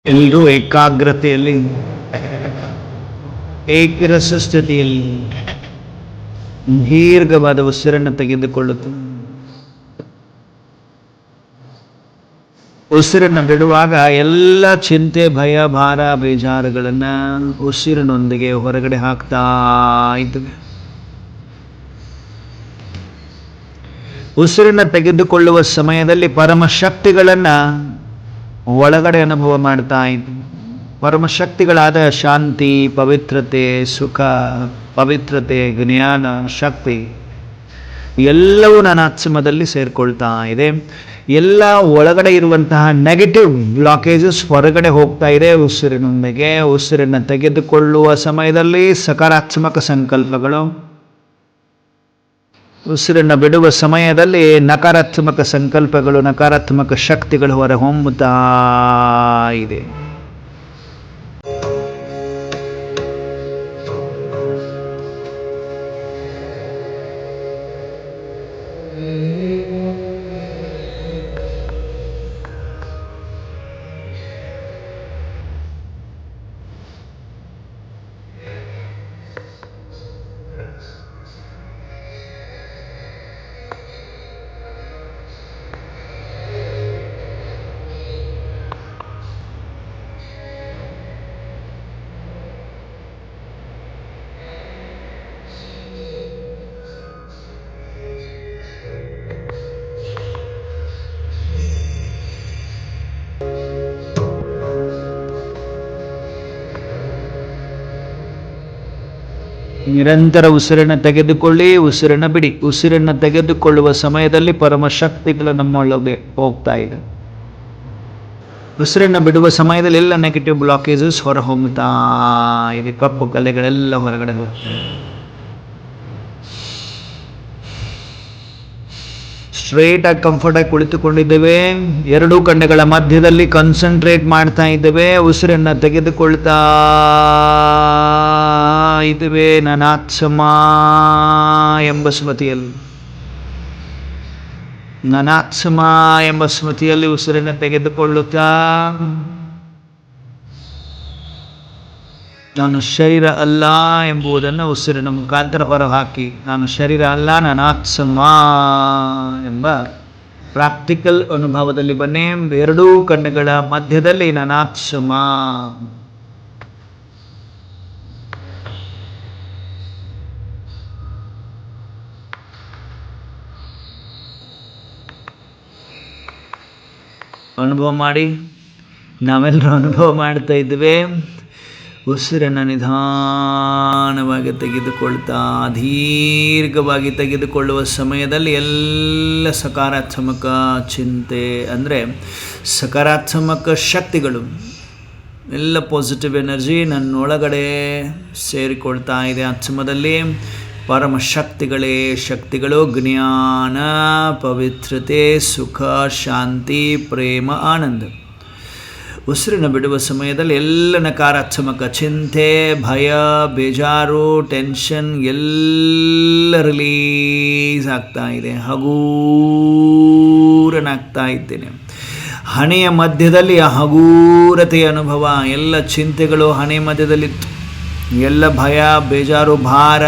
ಎಲ್ಲರೂ ಏಕಾಗ್ರತೆಯಲ್ಲಿ ಏಕರಸ ಸ್ಥಿತಿಯಲ್ಲಿ ದೀರ್ಘವಾದ ಉಸಿರನ್ನು ತೆಗೆದುಕೊಳ್ಳುತ್ತೆ. ಉಸಿರನ್ನು ಬಿಡುವಾಗ ಎಲ್ಲ ಚಿಂತೆ, ಭಯ, ಭಾರ, ಬೇಜಾರುಗಳನ್ನ ಉಸಿರಿನೊಂದಿಗೆ ಹೊರಗಡೆ ಹಾಕ್ತಾ ಇದ್ದೇವೆ. ಉಸಿರನ್ನು ತೆಗೆದುಕೊಳ್ಳುವ ಸಮಯದಲ್ಲಿ ಪರಮಶಕ್ತಿಗಳನ್ನ ಒಳಗಡೆ ಅನುಭವ ಮಾಡ್ತಾ ಇದ್ದೀವಿ. ಪರಮಶಕ್ತಿಗಳಾದ ಶಾಂತಿ, ಪವಿತ್ರತೆ, ಸುಖ, ಪವಿತ್ರತೆ, ಜ್ಞಾನ, ಶಕ್ತಿ ಎಲ್ಲವೂ ನನ್ನ ಆತ್ಮದಲ್ಲಿ ಸೇರ್ಕೊಳ್ತಾ ಇದೆ. ಎಲ್ಲ ಒಳಗಡೆ ಇರುವಂತಹ ನೆಗೆಟಿವ್ ಬ್ಲಾಕೇಜಸ್ ಹೊರಗಡೆ ಹೋಗ್ತಾ ಇದೆ ಉಸಿರಿನೊಂದಿಗೆ. ಉಸಿರನ್ನು ತೆಗೆದುಕೊಳ್ಳುವ ಸಮಯದಲ್ಲಿ ಸಕಾರಾತ್ಮಕ ಸಂಕಲ್ಪಗಳು, ಉಸಿರನ್ನು ಬಿಡುವ ಸಮಯದಲ್ಲಿ ನಕಾರಾತ್ಮಕ ಸಂಕಲ್ಪಗಳು, ನಕಾರಾತ್ಮಕ ಶಕ್ತಿಗಳು ಹೊರಹೊಮ್ಮುತ್ತಾ ಇದೆ. ನಿರಂತರ ಉಸಿರನ್ನು ತೆಗೆದುಕೊಳ್ಳಿ, ಉಸಿರನ್ನು ಬಿಡಿ. ಉಸಿರನ್ನು ತೆಗೆದುಕೊಳ್ಳುವ ಸಮಯದಲ್ಲಿ ಪರಮಶಕ್ತಿಗಳು ನಮ್ಮೊಳಗೆ ಹೋಗ್ತಾ ಇದೆ. ಉಸಿರನ್ನು ಬಿಡುವ ಸಮಯದಲ್ಲಿ ಎಲ್ಲ ನೆಗೆಟಿವ್ ಬ್ಲಾಕೇಜಸ್ ಹೊರ ಹೊಮ್ಮುತ್ತಾ ಇದೆ. ಕಪ್ಪು ಕಲೆಗಳೆಲ್ಲ ಹೊರಗಡೆ ಹೋಗ್ತವೆ. ಸ್ಟ್ರೇಟ್ ಆಗಿ ಕಂಫರ್ಟ್ ಆಗಿ ಕುಳಿತುಕೊಂಡಿದ್ದೇವೆ. ಎರಡೂ ಕಣ್ಣುಗಳ ಮಧ್ಯದಲ್ಲಿ ಕಾನ್ಸಂಟ್ರೇಟ್ ಮಾಡ್ತಾ ಇದ್ದೇವೆ. ಉಸಿರನ್ನು ತೆಗೆದುಕೊಳ್ತಾ ಇದ್ದೇವೆ ನನಾತ್ಸಮ ಎಂಬ ಸ್ಮೃತಿಯಲ್ಲಿ. ನನಾತ್ಸಮ ಎಂಬ ಸ್ಮೃತಿಯಲ್ಲಿ ಉಸಿರನ್ನು ತೆಗೆದುಕೊಳ್ಳುತ್ತಾ ನಾನು ಶರೀರ ಅಲ್ಲ ಎಂಬುದನ್ನು ಉಸಿರಿನ ಮುಖಾಂತರ ಹೊರಹಾಕಿ, ನಾನು ಶರೀರ ಅಲ್ಲ, ನನಾತ್ಸಮ ಎಂಬ ಪ್ರಾಕ್ಟಿಕಲ್ ಅನುಭವದಲ್ಲಿ ಬನ್ನಿ. ಎರಡೂ ಕಣ್ಣುಗಳ ಮಧ್ಯದಲ್ಲಿ ನನಾತ್ಸಮ. ಅನುಭವ ಮಾಡಿ. ನಾವೆಲ್ಲರೂ ಅನುಭವ ಮಾಡ್ತಾ ಇದ್ದೇವೆ. ಉಸಿರನ್ನು ನಿಧಾನವಾಗಿ ತೆಗೆದುಕೊಳ್ತಾ ದೀರ್ಘವಾಗಿ ತೆಗೆದುಕೊಳ್ಳುವ ಸಮಯದಲ್ಲಿ ಎಲ್ಲ ಸಕಾರಾತ್ಮಕ ಚಿಂತೆ, ಅಂದರೆ ಸಕಾರಾತ್ಮಕ ಶಕ್ತಿಗಳು, ಎಲ್ಲ ಪಾಸಿಟಿವ್ ಎನರ್ಜಿ ನನ್ನೊಳಗಡೆ ಸೇರಿಕೊಳ್ತಾ ಇದೆ. ಆತ್ಮದಲ್ಲಿ ಪರಮ ಶಕ್ತಿಗಳು, ಜ್ಞಾನ, ಪವಿತ್ರತೆ, ಸುಖ, ಶಾಂತಿ, ಪ್ರೇಮ, ಆನಂದ. ಉಸಿರನ್ನು ಬಿಡುವ ಸಮಯದಲ್ಲಿ ಎಲ್ಲ ನಕಾರಾತ್ಮಕ ಚಿಂತೆ, ಭಯ, ಬೇಜಾರು, ಟೆನ್ಷನ್ ಎಲ್ಲ ರಿಲೀಸ್ ಆಗ್ತಾ ಇದೆ. ಹಗೂರನಾಗ್ತಾ ಇದ್ದೇನೆ. ಹಣೆಯ ಮಧ್ಯದಲ್ಲಿ ಆ ಹಗೂರತೆಯ ಅನುಭವ. ಎಲ್ಲ ಚಿಂತೆಗಳು ಹಣೆ ಮಧ್ಯದಲ್ಲಿತ್ತು. ಎಲ್ಲ ಭಯ, ಬೇಜಾರು, ಭಾರ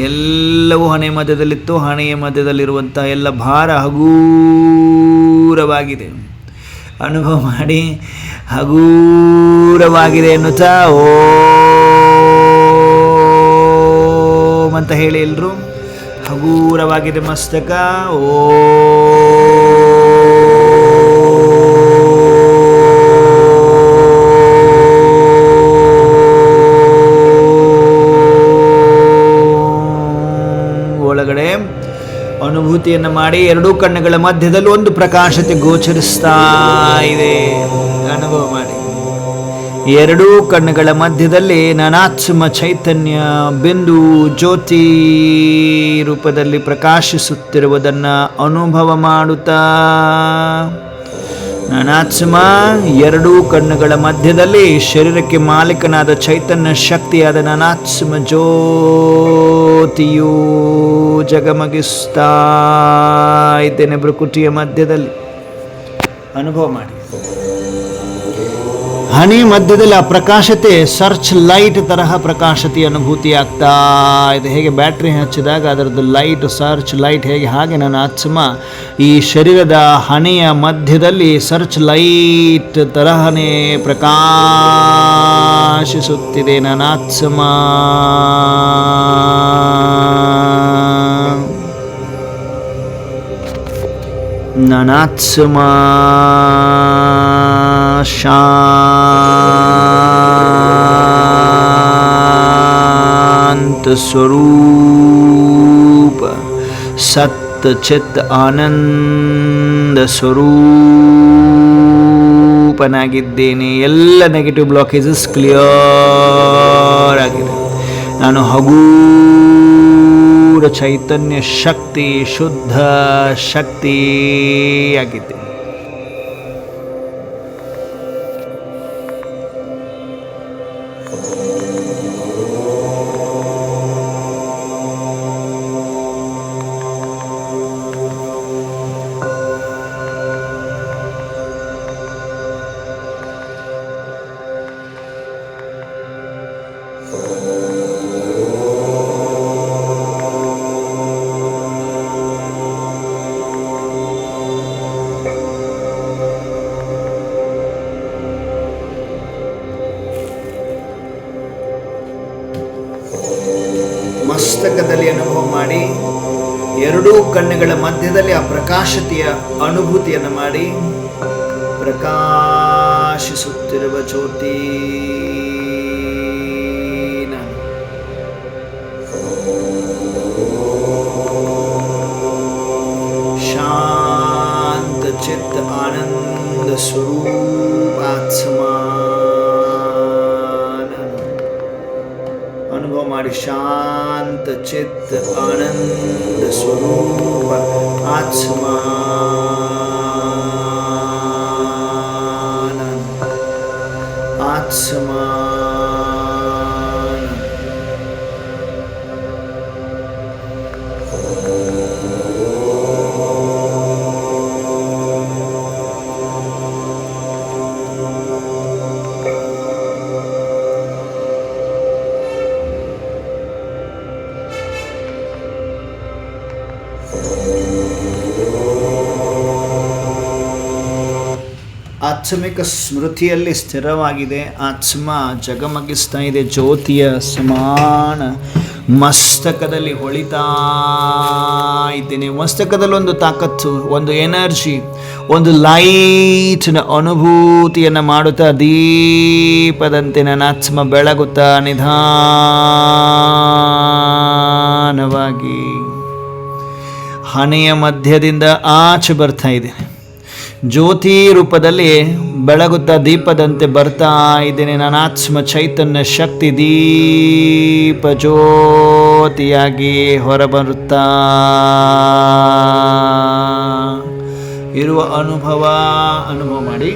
ಎಲ್ಲವೂ ಹಣೆ ಮಧ್ಯದಲ್ಲಿತ್ತು. ಹಣೆಯ ಮಧ್ಯದಲ್ಲಿರುವಂಥ ಎಲ್ಲ ಭಾರ ಹಗೂರವಾಗಿದೆ. ಅನುಭವ ಮಾಡಿ. ಹಗೂರವಾಗಿದೆ ಎನ್ನುತ್ತಾ ಓಂ ಅಂತ ಹೇಳಿ ಎಲ್ಲರೂ. ಹಗೂರವಾಗಿದೆ ಮಸ್ತಕ. ಒಳಗಡೆ ಅನುಭೂತಿಯನ್ನು ಮಾಡಿ. ಎರಡೂ ಕಣ್ಣುಗಳ ಮಧ್ಯದಲ್ಲಿ ಒಂದು ಪ್ರಕಾಶತೆ ಗೋಚರಿಸ್ತಾ ಇದೆ. ಅನುಭವ ಮಾಡಿ. ಎರಡೂ ಕಣ್ಣುಗಳ ಮಧ್ಯದಲ್ಲಿ ನನಾತ್ಮ ಚೈತನ್ಯ ಬಿಂದು ಜ್ಯೋತಿ ರೂಪದಲ್ಲಿ ಪ್ರಕಾಶಿಸುತ್ತಿರುವುದನ್ನು ಅನುಭವ ಮಾಡುತ್ತಾ, ನನಾತ್ಮ ಎರಡೂ ಕಣ್ಣುಗಳ ಮಧ್ಯದಲ್ಲಿ ಶರೀರಕ್ಕೆ ಮಾಲೀಕನಾದ ಚೈತನ್ಯ ಶಕ್ತಿಯಾದ ನನಾತ್ಮ ಜ್ಯೋತಿಯು ಜಗಮಗಿಸ್ತಾ ಇದ್ದೇನೆ ಭ್ರುಕುಟಿಯ ಮಧ್ಯದಲ್ಲಿ. ಅನುಭವ ಮಾಡಿ. ಹನಿ ಮಧ್ಯದಲ್ಲಿ ಆ ಪ್ರಕಾಶತೆ ಸರ್ಚ್ ಲೈಟ್ ತರಹ ಪ್ರಕಾಶತೆ ಅನುಭೂತಿ ಆಗ್ತಾ ಇದೆ. ಹೇಗೆ ಬ್ಯಾಟ್ರಿ ಹಚ್ಚಿದಾಗ ಅದರದ್ದು ಲೈಟ್, ಸರ್ಚ್ ಲೈಟ್ ಹೇಗೆ, ಹಾಗೆ ನನ್ನ ಆತ್ಮ ಈ ಶರೀರದ ಹಣೆಯ ಮಧ್ಯದಲ್ಲಿ ಸರ್ಚ್ ಲೈಟ್ ತರಹನೇ ಪ್ರಕಾಶಿಸುತ್ತಿದೆ. ನನ್ನ ಆತ್ಮ ನನಾತ್ಮ ಶಾಂತ ಸ್ವರೂಪ, ಸತ್ ಚಿತ್ ಆನಂದ ಸ್ವರೂಪನಾಗಿದ್ದೇನೆ. ಎಲ್ಲ ನೆಗೆಟಿವ್ ಬ್ಲಾಕೇಜಸ್ ಕ್ಲಿಯರ್ ಆಗಿದೆ. ನಾನು ಹಗೂರ ಚೈತನ್ಯ ಶಕ್ತಿ, ಶುದ್ಧ ಶಕ್ತಿಯಾಗಿದ್ದೇನೆ. ಮಸ್ತಕದಲ್ಲಿ ಅನುಭವ ಮಾಡಿ. ಎರಡೂ ಕಣ್ಣುಗಳ ಮಧ್ಯದಲ್ಲಿ ಆ ಪ್ರಕಾಶತೆಯ ಅನುಭೂತಿಯನ್ನು ಮಾಡಿ. ಪ್ರಕಾಶಿಸುತ್ತಿರುವ ಜ್ಯೋತಿ ನಾನು. ಮಾಡಿ. ಶಾಂತ ಚಿತ್ ಆನಂದ ಸ್ವರೂಪ ಆತ್ಮ ಆತ್ಮ ಆತ್ಮಿಕ ಸ್ಮೃತಿಯಲ್ಲಿ ಸ್ಥಿರವಾಗಿದೆ. ಆತ್ಮ ಜಗಮಗಿಸ್ತಾ ಇದೆ ಜ್ಯೋತಿಯ ಸಮಾನ. ಮಸ್ತಕದಲ್ಲಿ ಹೊಳಿತಾ ಇದ್ದೇನೆ. ಮಸ್ತಕದಲ್ಲಿ ಒಂದು ತಾಕತ್ತು, ಒಂದು ಎನರ್ಜಿ, ಒಂದು ಲೈಟ್ನ ಅನುಭೂತಿಯನ್ನು ಮಾಡುತ್ತಾ ದೀಪದಂತೆ ನನ್ನ ಆತ್ಮ ಬೆಳಗುತ್ತಾ ನಿಧಾನವಾಗಿ ಹಣೆಯ ಮಧ್ಯದಿಂದ ಆಚೆ ಬರ್ತಾ ಇದ್ದೇನೆ. ಜ್ಯೋತಿ ರೂಪದಲ್ಲಿ ಬೆಳಗುತ್ತಾ ದೀಪದಂತೆ ಬರ್ತಾ ಇದ್ದೇನೆ. ನನ್ನ ಆತ್ಮ ಚೈತನ್ಯ ಶಕ್ತಿ ದೀಪ ಜ್ಯೋತಿಯಾಗಿ ಹೊರಬರುತ್ತಾ ಇರುವ ಅನುಭವ ಮಾಡಿ.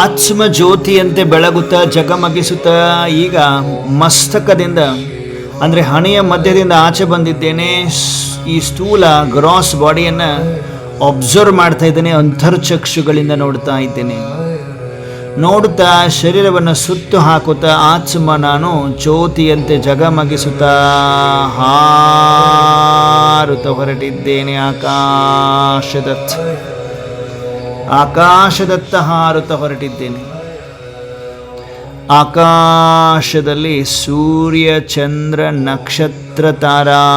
ಆತ್ಮ ಜ್ಯೋತಿಯಂತೆ ಬೆಳಗುತ್ತಾ ಜಗಮಗಿಸುತ್ತಾ ಈಗ ಮಸ್ತಕದಿಂದ ಅಂದರೆ ಹಣೆಯ ಮಧ್ಯದಿಂದ ಆಚೆ ಬಂದಿದ್ದೇನೆ. ಈ ಸ್ಥೂಲ ಗ್ರಾಸ್ ಬಾಡಿಯನ್ನು ಅಬ್ಸರ್ವ್ ಮಾಡ್ತಾ ಇದ್ದೇನೆ. ಅಂತರ್ಚಕ್ಷುಗಳಿಂದ ನೋಡ್ತಾ ಇದ್ದೇನೆ. ನೋಡುತ್ತಾ ಶರೀರವನ್ನು ಸುತ್ತು ಹಾಕುತ್ತಾ ಆತ್ಮ ನಾನು ಜ್ಯೋತಿಯಂತೆ ಜಗಮಗಿಸುತ್ತಾ ಹಾರುತ್ತಾ ಹೊರಟಿದ್ದೇನೆ. ಆಕಾಶದತ್ತ ಹಾರುತ್ತಾ ಹೊರಟಿದ್ದೇನೆ. ಆಕಾಶದಲ್ಲಿ ಸೂರ್ಯ ಚಂದ್ರ ನಕ್ಷತ್ರ ತಾರಾಗಣವನ್ನು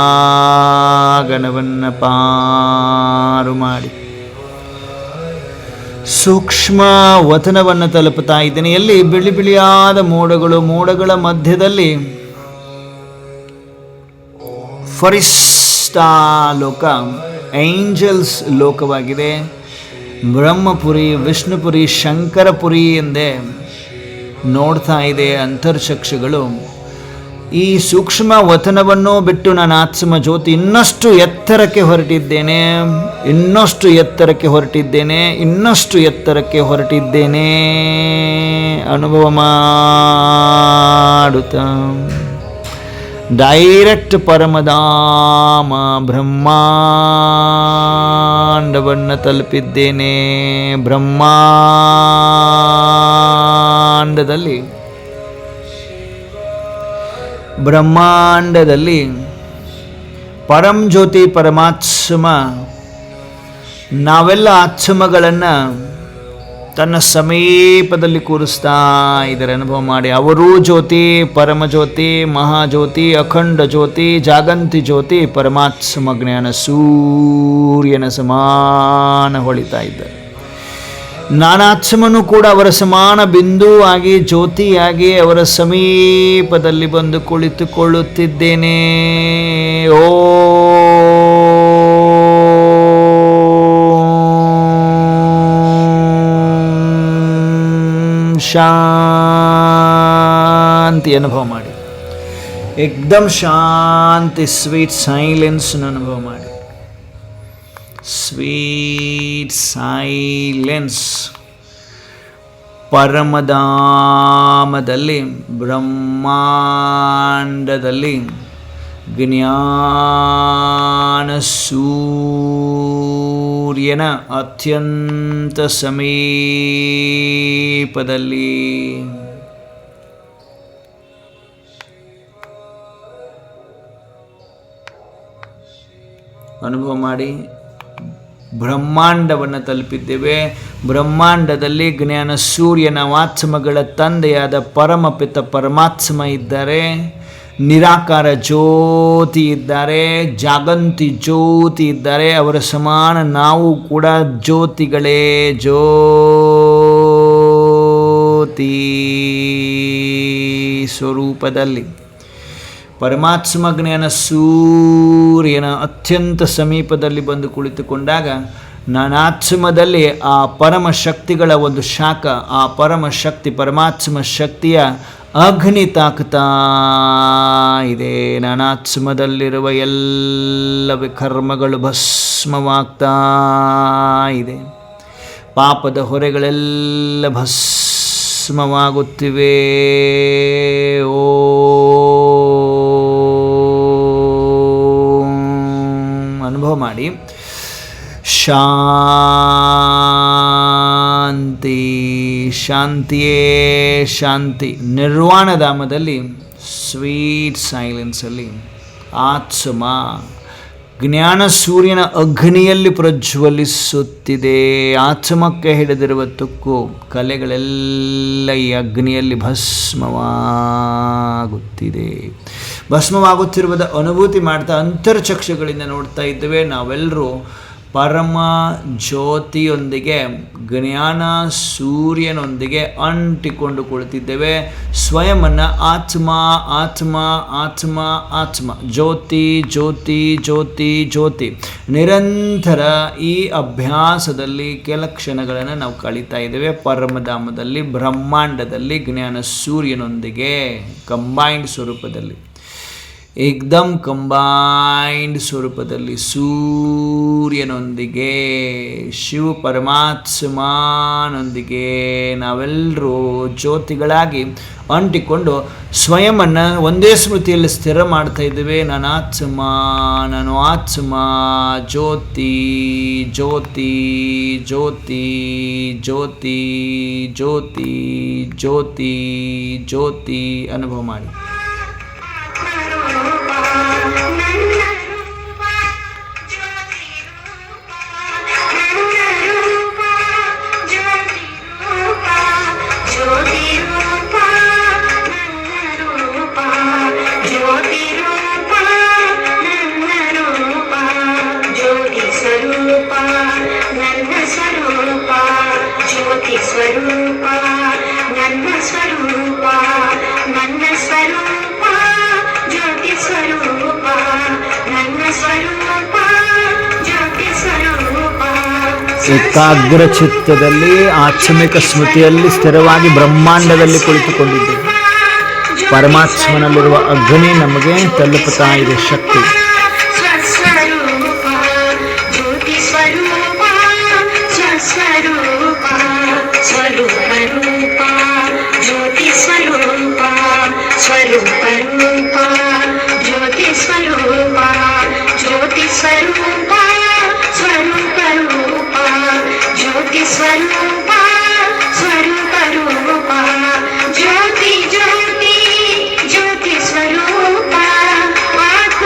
ಪಾರು ಮಾಡಿ ಸೂಕ್ಷ್ಮ ವತನವನ್ನು ತಲುಪುತ್ತಾ ಇದ್ದೇನೆ. ಎಲ್ಲಿ ಬಿಳಿ ಬಿಳಿಯಾದ ಮೋಡಗಳು, ಮೋಡಗಳ ಮಧ್ಯದಲ್ಲಿ ಫರಿಸ್ತಾ ಲೋಕ, ಏಂಜಲ್ಸ್ ಲೋಕವಾಗಿದೆ. ಬ್ರಹ್ಮಪುರಿ, ವಿಷ್ಣುಪುರಿ, ಶಂಕರಪುರಿ ಎಂದೇ ನೋಡ್ತಾ ಇದೆ ಅಂತರ್ಚಕ್ಷುಗಳು. ಈ ಸೂಕ್ಷ್ಮ ವತನವನ್ನು ಬಿಟ್ಟು ನಾನು ಆತ್ಮ ಜ್ಯೋತಿ ಇನ್ನಷ್ಟು ಎತ್ತರಕ್ಕೆ ಹೊರಟಿದ್ದೇನೆ, ಇನ್ನಷ್ಟು ಎತ್ತರಕ್ಕೆ ಹೊರಟಿದ್ದೇನೆ, ಇನ್ನಷ್ಟು ಎತ್ತರಕ್ಕೆ ಹೊರಟಿದ್ದೇನೆ ಅನುಭವ ಮಾಡುತ್ತಾ ಡೈರೆಕ್ಟ್ ಪರಮಧಾಮ ಬ್ರಹ್ಮಾಂಡವನ್ನು ತಲುಪಿದ್ದೇನೆ. ಬ್ರಹ್ಮಾಂಡದಲ್ಲಿ ಪರಂ ಜ್ಯೋತಿ ಪರಮಾತ್ಮ ನಾವೆಲ್ಲ ಆತ್ಮಗಳನ್ನು ತನ್ನ ಸಮೀಪದಲ್ಲಿ ಕೂರಿಸ್ತಾ ಇದ್ದಾರೆ. ಅನುಭವ ಮಾಡಿ. ಅವರೂ ಜ್ಯೋತಿ, ಪರಮಜ್ಯೋತಿ, ಮಹಾಜ್ಯೋತಿ, ಅಖಂಡ ಜ್ಯೋತಿ, ಜಾಗಂತಿ ಜ್ಯೋತಿ, ಪರಮಾತ್ಮ ಜ್ಞಾನ ಸೂರ್ಯನ ಸಮಾನ ಹೊಳಿತಾ ಇದ್ದಾರೆ. ನಾನಾತ್ಮನು ಕೂಡ ಅವರ ಸಮಾನ ಬಿಂದು ಆಗಿ ಜ್ಯೋತಿಯಾಗಿ ಅವರ ಸಮೀಪದಲ್ಲಿ ಬಂದು ಕುಳಿತುಕೊಳ್ಳುತ್ತಿದ್ದೇನೆ. ಓ ಶಾಂತಿ ಅನುಭವ ಮಾಡಿ. ಏಕ್ದಮ್ ಶಾಂತಿ, ಸ್ವೀಟ್ ಸೈಲೆನ್ಸ್ ಅನುಭವ ಮಾಡಿ. Sweet silence. ಪರಮಧಾಮದಲ್ಲಿ, ಬ್ರಹ್ಮಾಂಡದಲ್ಲಿ ಜ್ಞಾನ ಸೂರ್ಯನ ಅತ್ಯಂತ ಸಮೀಪದಲ್ಲಿ ಅನುಭವ ಮಾಡಿ. ಬ್ರಹ್ಮಾಂಡವನ್ನು ತಲುಪಿದ್ದೇವೆ. ಬ್ರಹ್ಮಾಂಡದಲ್ಲಿ ಜ್ಞಾನ ಸೂರ್ಯನ ವಾತ್ಸಮಗಳ ತಂದೆಯಾದ ಪರಮಪಿತ ಪರಮಾತ್ಮ ಇದ್ದಾರೆ, ನಿರಾಕಾರ ಜ್ಯೋತಿ ಇದ್ದಾರೆ, ಜಾಗಂತಿ ಜ್ಯೋತಿ ಇದ್ದಾರೆ. ಅವರ ಸಮಾನ ನಾವು ಕೂಡ ಜ್ಯೋತಿಗಳೇ. ಜ್ಯೋತಿ ಸ್ವರೂಪದಲ್ಲಿ ಪರಮಾತ್ಮ ಜ್ಞಾನ ಸೂರ್ಯನ ಅತ್ಯಂತ ಸಮೀಪದಲ್ಲಿ ಬಂದು ಕುಳಿತುಕೊಂಡಾಗ ನಾನಾತ್ಮದಲ್ಲಿ ಆ ಪರಮ ಶಕ್ತಿಗಳ ಒಂದು ಶಾಖ, ಆ ಪರಮ ಶಕ್ತಿ ಪರಮಾತ್ಮ ಶಕ್ತಿಯ ಅಗ್ನಿ ತಾಕ್ತಾ ಇದೆ. ನಾನಾತ್ಮದಲ್ಲಿರುವ ಎಲ್ಲ ವಿಕರ್ಮಗಳು ಭಸ್ಮವಾಗ್ತಾ ಇದೆ. ಪಾಪದ ಹೊರೆಗಳೆಲ್ಲ ಭಸ್ಮವಾಗುತ್ತಿವೆ. ಓ ಅನುಭವ ಮಾಡಿ. ಶಾಂತಿ, ಶಾಂತಿಯೇ ಶಾಂತಿ. ನಿರ್ವಾಣಧಾಮದಲ್ಲಿ ಸ್ವೀಟ್ ಸೈಲೆನ್ಸಲ್ಲಿ ಆತ್ಮ ಜ್ಞಾನ ಸೂರ್ಯನ ಅಗ್ನಿಯಲ್ಲಿ ಪ್ರಜ್ವಲಿಸುತ್ತಿದೆ. ಆತ್ಮಕ್ಕೆ ಹಿಡಿದಿರುವ ತುಕ್ಕು ಕಲೆಗಳೆಲ್ಲ ಈ ಅಗ್ನಿಯಲ್ಲಿ ಭಸ್ಮವಾಗುತ್ತಿದೆ. ಭಸ್ಮವಾಗುತ್ತಿರುವುದ ಅನುಭೂತಿ ಮಾಡ್ತಾ ಅಂತರ್ಚಕ್ಷುಗಳಿಂದ ನೋಡ್ತಾ ಇದ್ದೇವೆ. ನಾವೆಲ್ಲರೂ ಪರಮ ಜ್ಯೋತಿಯೊಂದಿಗೆ ಜ್ಞಾನ ಸೂರ್ಯನೊಂದಿಗೆ ಅಂಟಿಕೊಂಡು ಕುಳಿತಿದ್ದೇವೆ. ಸ್ವಯಮನ್ನು ಆತ್ಮ ಆತ್ಮ ಆತ್ಮ ಆತ್ಮ, ಜ್ಯೋತಿ ಜ್ಯೋತಿ ಜ್ಯೋತಿ ಜ್ಯೋತಿ, ನಿರಂತರ ಈ ಅಭ್ಯಾಸದಲ್ಲಿ ಕೆಲ ಕ್ಷಣಗಳನ್ನು ನಾವು ಕಳೀತಾ ಇದ್ದೇವೆ. ಪರಮಧಾಮದಲ್ಲಿ ಬ್ರಹ್ಮಾಂಡದಲ್ಲಿ ಜ್ಞಾನ ಸೂರ್ಯನೊಂದಿಗೆ ಕಂಬೈನ್ಡ್ ಸ್ವರೂಪದಲ್ಲಿ, ಏಕ್ದಮ್ ಕಂಬೈನ್ಡ್ ಸ್ವರೂಪದಲ್ಲಿ ಸೂರ್ಯನೊಂದಿಗೆ ಶಿವ ಪರಮಾತ್ಮನೊಂದಿಗೆ ನಾವೆಲ್ಲರೂ ಜ್ಯೋತಿಗಳಾಗಿ ಅಂಟಿಕೊಂಡು ಸ್ವಯಮನ್ನು ಒಂದೇ ಸ್ಮೃತಿಯಲ್ಲಿ ಸ್ಥಿರ ಮಾಡ್ತಾ ಇದ್ದೇವೆ. ನಾನು ಆತ್ಮ, ನಾನು ಆತ್ಮ, ಜ್ಯೋತಿ ಜ್ಯೋತಿ ಜ್ಯೋತಿ ಜ್ಯೋತಿ ಜ್ಯೋತಿ ಜ್ಯೋತಿ ಜ್ಯೋತಿ ಅನುಭವ ಮಾಡಿ. ಏಕಾಗ್ರ ಚಿತ್ತದಲ್ಲಿ ಆತ್ಮಿಕ ಸ್ಮೃತಿಯಲ್ಲಿ ಸ್ಥಿರವಾಗಿ ಬ್ರಹ್ಮಾಂಡದಲ್ಲಿ ಕುಳಿತುಕೊಂಡಿದ್ದೇವೆ. ಪರಮಾತ್ಮನಲ್ಲಿರುವ ಅಗ್ನಿ ನಮಗೆ ತಲುಪುತ್ತಾ ಇದೆ ಶಕ್ತಿ. ಜ್ಯೋತಿ ಜ್ಯೋತಿ ಜ್ಯೋತಿ ಸ್ವರೂಪ ಆತ್ಮ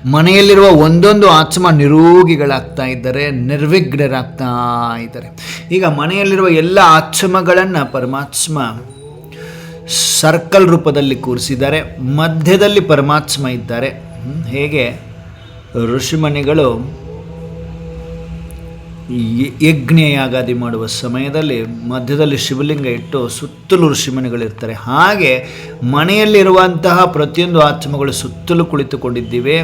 ಮನೆಯಲ್ಲಿರುವ ಒಂದೊಂದು ಆತ್ಮ ನಿರೋಗಿಗಳಾಗ್ತಾ ಇದ್ದಾರೆ, ನಿರ್ವಿಘ್ನರಾಗ್ತಾ ಇದ್ದಾರೆ. ಈಗ ಮನೆಯಲ್ಲಿರುವ ಎಲ್ಲ ಆತ್ಮಗಳನ್ನು ಪರಮಾತ್ಮ ಸರ್ಕಲ್ ರೂಪದಲ್ಲಿ ಕೂರಿಸಿದ್ದಾರೆ. ಮಧ್ಯದಲ್ಲಿ ಪರಮಾತ್ಮ ಇದ್ದಾರೆ. ಹೇಗೆ ಋಷಿಮುನಿಗಳು ಯಜ್ಞಯಾಗಾದಿ ಮಾಡುವ ಸಮಯದಲ್ಲಿ ಮಧ್ಯದಲ್ಲಿ ಶಿವಲಿಂಗ ಇಟ್ಟು ಸುತ್ತಲೂ ಋಷಿಮುನಿಗಳಿರ್ತಾರೆ, ಹಾಗೆ ಮನೆಯಲ್ಲಿರುವಂತಹ ಪ್ರತಿಯೊಂದು ಆತ್ಮಗಳು ಸುತ್ತಲೂ ಕುಳಿತುಕೊಂಡಿದ್ದೀವಿ.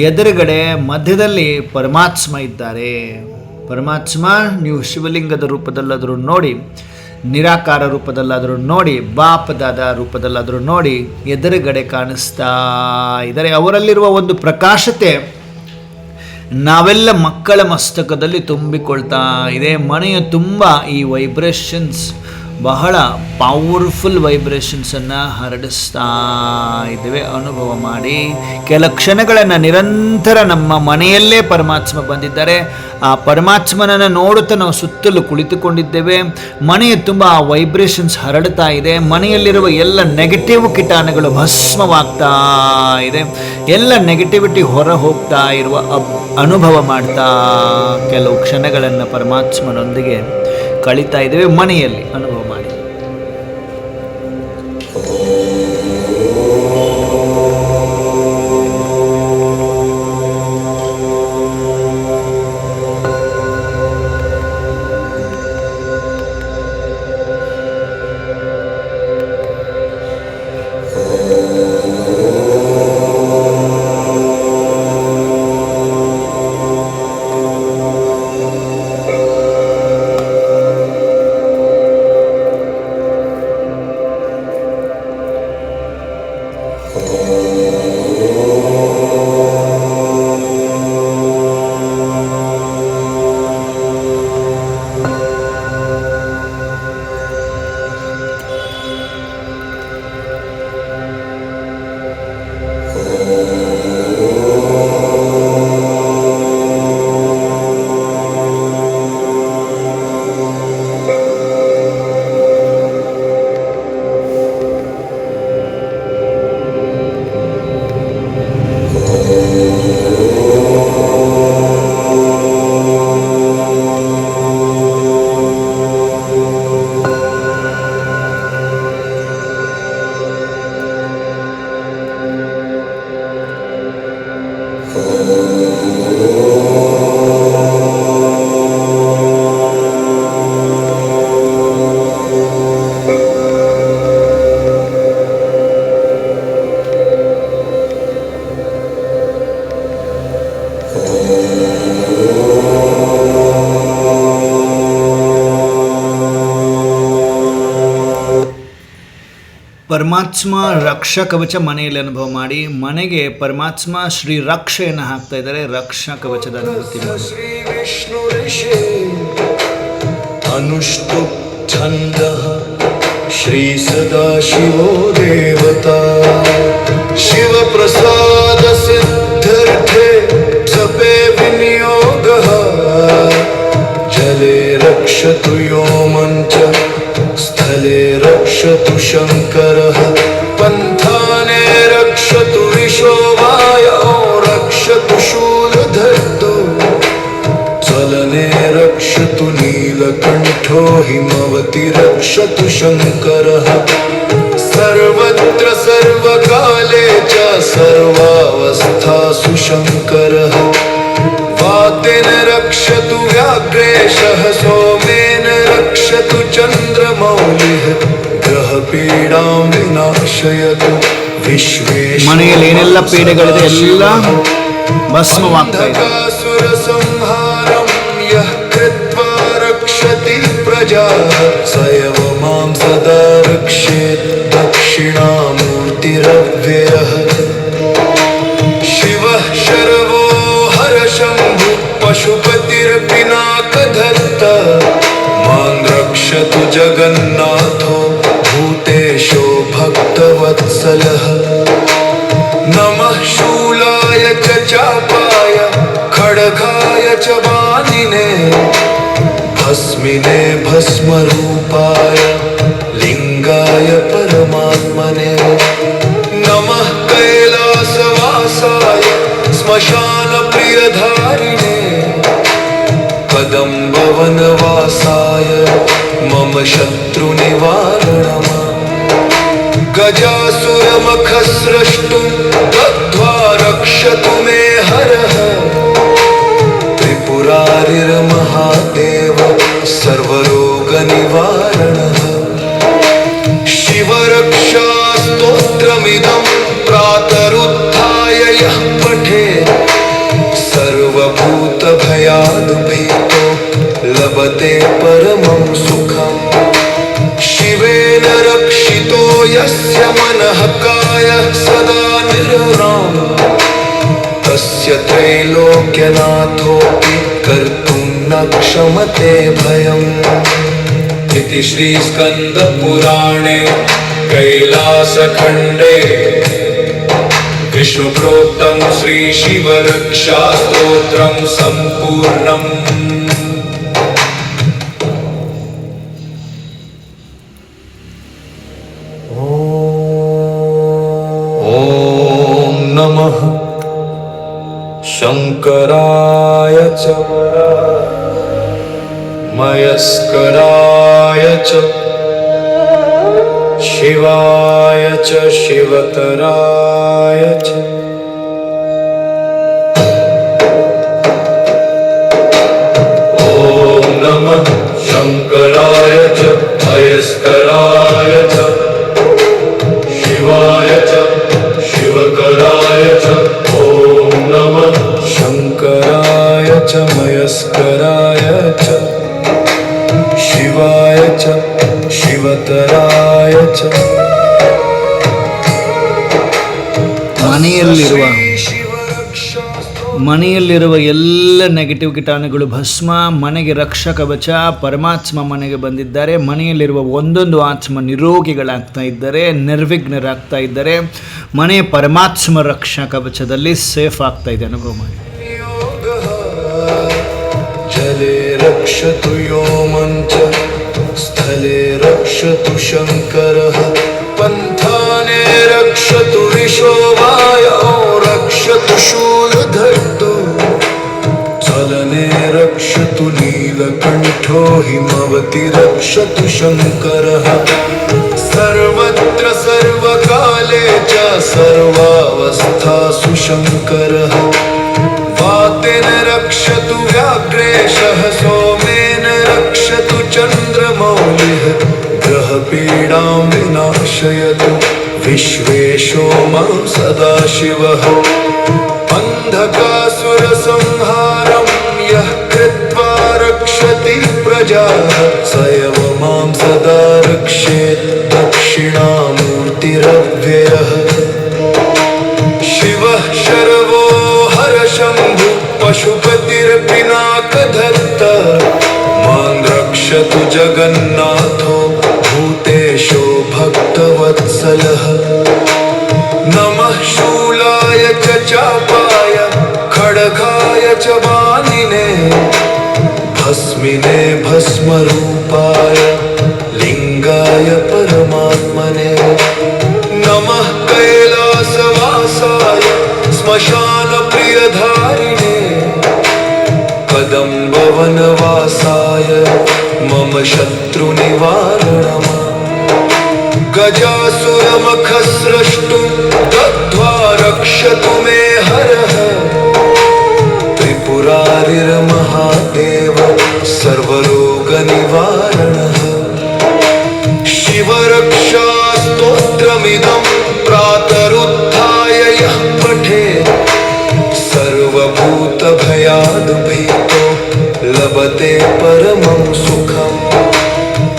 ಎದುರುಗಡೆ ಮಧ್ಯದಲ್ಲಿ ಪರಮಾತ್ಮ ಇದ್ದಾರೆ. ಪರಮಾತ್ಮ ನೀವು ಶಿವಲಿಂಗದ ರೂಪದಲ್ಲಾದರೂ ನೋಡಿ, ನಿರಾಕಾರ ರೂಪದಲ್ಲಾದರೂ ನೋಡಿ, ಬಾಪದಾದ ರೂಪದಲ್ಲಾದರೂ ನೋಡಿ, ಎದುರುಗಡೆ ಕಾಣಿಸ್ತಾ ಇದ್ದಾರೆ. ಅವರಲ್ಲಿರುವ ಒಂದು ಪ್ರಕಾಶತೆ ನಾವೆಲ್ಲ ಮಕ್ಕಳ ಮಸ್ತಕದಲ್ಲಿ ತುಂಬಿಕೊಳ್ತಾ ಇದೆ. ಮನೆಯ ತುಂಬ ಈ ವೈಬ್ರೇಷನ್ಸ್ ಬಹಳ ಪವರ್ಫುಲ್ ವೈಬ್ರೇಷನ್ಸನ್ನು ಹರಡಿಸ್ತಾ ಇದ್ದೇವೆ. ಅನುಭವ ಮಾಡಿ. ಕೆಲ ಕ್ಷಣಗಳನ್ನು ನಿರಂತರ ನಮ್ಮ ಮನೆಯಲ್ಲೇ ಪರಮಾತ್ಮ ಬಂದಿದ್ದಾರೆ. ಆ ಪರಮಾತ್ಮನನ್ನು ನೋಡುತ್ತಾ ನಾವು ಸುತ್ತಲೂ ಕುಳಿತುಕೊಂಡಿದ್ದೇವೆ. ಮನೆಯ ತುಂಬ ಆ ವೈಬ್ರೇಷನ್ಸ್ ಹರಡ್ತಾ ಇದೆ. ಮನೆಯಲ್ಲಿರುವ ಎಲ್ಲ ನೆಗೆಟಿವ್ ಕೀಟಾಣುಗಳು ಭಸ್ಮವಾಗ್ತಾ ಇದೆ. ಎಲ್ಲ ನೆಗೆಟಿವಿಟಿ ಹೊರ ಹೋಗ್ತಾ ಇರುವ ಅನುಭವ ಮಾಡ್ತಾ ಕೆಲವು ಕ್ಷಣಗಳನ್ನು ಪರಮಾತ್ಮನೊಂದಿಗೆ ಕಳೀತಾ ಇದ್ದೇವೆ. ಮನೆಯಲ್ಲಿ ಅನುಭವ ಮಾಡಿ. ಪರಮಾತ್ಮ ರಕ್ಷಾ ಕವಚ ಮನೆಯಲ್ಲಿ ಅನುಭವ ಮಾಡಿ. ಮನೆಗೆ ಪರಮಾತ್ಮ ಶ್ರೀ ರಕ್ಷೆಯನ್ನು ಹಾಕ್ತಾ ಇದ್ದಾರೆ. ರಕ್ಷಾ ಕವಚದ ಅನುಭೂತಿ ಶ್ರೀ ವಿಷ್ಣು ಋಷಿ ಅನುಷ್ಠುಪ್ ಛಂದಃ ಶ್ರೀ ಸದಾಶಿವೋ ದೇವತಾ ಶಿವ ಪ್ರಸಾದ ಸಿದ್ಧರ್ಥೆ ಸಪೆ ವಿನಿಯೋಗಃ ಜಲೆ ರಕ್ಷತು ಯೋ ಮಂಚ ಸ್ಥಲೆ ರಕ್ಷತು ಶಂಕರಃ ಪಂಥಾನೆ ರಕ್ಷತು ವಿಶೋವಾಯೋ ರಕ್ಷತು ಶೂಲಧರ್ತೋ ಚಲನೆ ರಕ್ಷತು ನೀಲಕಂಠೋ ಹಿಮವತಿ ರಕ್ಷತು ಶಂಕರಃ ಸರ್ವತ್ರ ಸರ್ವಕಾಲೇ ಚ ಸರ್ವಾವಸ್ಥಾಸು ಶಂಕರಃ ವಾತೆನ ರಕ್ಷತು ವ್ಯಾಘ್ರೇಶಃ ಸೋಮೇನ ರಕ್ಷತು ಚಂದ್ರಮೌಲಿಃ ಗ್ರಹ ಪೀಡಾಂ ವಿನಾಶಯತು ವಿಶ್ವೇಶ. ಮನೆಯಲ್ಲಿ ಏನೆಲ್ಲ ಪೀಡೆಗಳಿದೆ ಎಲ್ಲ ಭಸ್ಮವಾಗ್ತಾ ಇದೆ. ಸುರ ಸಂಹಾರಂ ಯಃ ಕೃತ್ವಾ ರಕ್ಷತಿ ಪ್ರಜಾಃ ಸಯವ ಮಾಂ ಸದಾ ರಕ್ಷೇತ್ ದಕ್ಷಿಣಾಮೂರ್ತಿರವ್ಯಯಃ ಶಿವಃ ಶರ್ವೋ ಹರ ಶಂಭು ಪಶುಪತಿರ್ಪಿನಾಕಧತ್ತ ಮಾಂ ರಕ್ಷತು ಜಗನ್ನಾಥೋ ಭೂತೇಶೋ ಭಕ್ತವತ್ಸಲಃ ನಮಃ ಶೂಲಾಯ ಚ ಚಾಪಾಯ ಖಡ್ಗಾಯ ಚ ವಾನಿನೇ ಭಸ್ಮಿನೇ ಭಸ್ಮರೂಪಾಯ ಲಿಂಗಾಯ ಪರಮಾತ್ಮನೇ ನಮಃ ಕೈಲಾಸವಾಸಾಯ श्मशानप्रियधारिणे कदम्बवनवासाय मम शत्रुनिवारणम् गजासुरमखस्रष्टुं दग्ध्वा रक्षतु मे हरः त्रिपुरारिर्महादेव सर्वरोगनिवारणः शिवरक्षास्तोत्रमिदं प्रातरुत्थाय यः पठेत् सर्वभूतभयाद्भीतो लभते परमं सुखम् शिवेन रक्षितो यस्य मनः कायः सदा निर्व्राम तस्य त्रैलोक्यनाथोऽपि कर्तुं न क्षमते भयम् इति श्रीस्कन्दपुराणे कैलासखण्डे विष्णुप्रोक्तं श्रीशिवरक्षास्तोत्रं सम्पूर्णम्। ॐ नमः शङ्कराय च मयस्कराय च शिवाय च शिवतराय च ॐ नमः शङ्कराय च मयस्कराय च शिवाय च शिवकराय च ॐ नमः शङ्कराय च मयस्कराय च शिवाय च शिवतराय च ಮನೆಯಲ್ಲಿರುವ ಎಲ್ಲ ನೆಗೆಟಿವ್ ಕೀಟಾಣುಗಳು ಭಸ್ಮ, ಮನೆಗೆ ರಕ್ಷಕ ಕವಚ, ಪರಮಾತ್ಮ ಮನೆಗೆ ಬಂದಿದ್ದಾರೆ. ಮನೆಯಲ್ಲಿರುವ ಒಂದೊಂದು ಆತ್ಮ ನಿರೋಗಿಗಳಾಗ್ತಾ ಇದ್ದಾರೆ, ನಿರ್ವಿಘ್ನರಾಗ್ತಾ ಇದ್ದಾರೆ. ಮನೆ ಪರಮಾತ್ಮ ರಕ್ಷಾ ಕವಚದಲ್ಲಿ ಸೇಫ್ ಆಗ್ತಾ ಇದೆ. ಅನುಭವ ಮಾಡಿ. ಜಲೇ ರಕ್ಷತು ಯೋ ಮಂಚ ಸ್ಥಳೇ ರಕ್ಷತು ಶಂಕರಃ ಪಂಥಾನೇ ರಕ್ಷತು ರಿಷೋವಾಯೋ ರಕ್ಷತು ಶೂಲಧರ್ತು ಚಲನೆ ರಕ್ಷತು ನೀಲಕಂಠೋ ಹಿಮವತಿ ರಕ್ಷತು ಶಂಕರಃ ಸರ್ವತ್ರ ಸರ್ವಕಾಲೇ ಚ ಸರ್ವಾವಸ್ಥಾಸು ಶಂಕರಃ वातेन रक्षतु व्याघ्रेशः सोमेन रक्षतु चन्द्रमौलिः ग्रहपीडां विनाशयतु विश्वेशो मां सदाशिवः अन्धकासुरसंहारं यः कृत्वा रक्षति प्रजाः स एव मां सदा रक्षेत् दक्षिणामूर्तिरव्ययः शिवः शर्वो शंभु पशुपतिर्पिनाकधत्त मां रक्षतु जगन्नाथो भूतेशो भक्तवत्सलः नमः शूलाय च चापाय खड्गाय च वानिने भस्मिने भस्मरूपाय लिंगाय परमात्मने नमः कैलासवासाय श्मशानप्रियधारिणे कदम्बवनवासाय मम शत्रुनिवारणम् गजासुरमखस्रष्टुं दग्ध्वा रक्षतु मे हरः त्रिपुरारिर्महादेव सर्वरोगनिवारणः शिवरक्षास्तोत्रमिदं प्रातरुत्थाय यः पठेत् सर्वभूतभयाद्भीतो लभते परमं सुखम्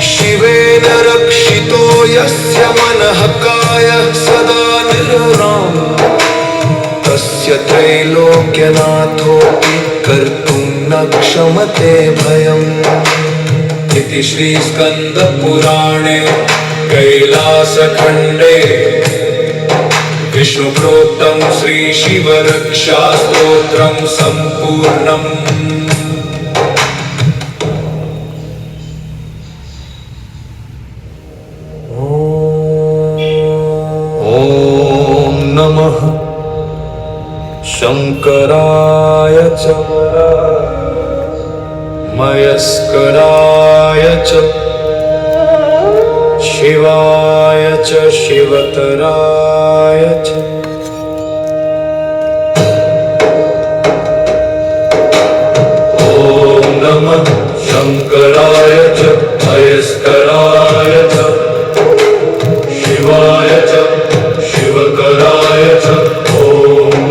शिवेन रक्षितो यस्य मनः कायः सदा निर्व्राम तस्य त्रैलोक्यनाथोऽपि कर्तुं न क्षमते भयम् इति श्रीस्कन्दपुराणे कैलासखण्डे विष्णुप्रोक्तं श्रीशिवरक्षास्तोत्रं सम्पूर्णम्। ॐ नमः शङ्कर मयस्कराय च शिवाय च शिवतराय च ॐ नमः शंकराय च मयस्कराय च शिवाय च शिवकराय च ॐ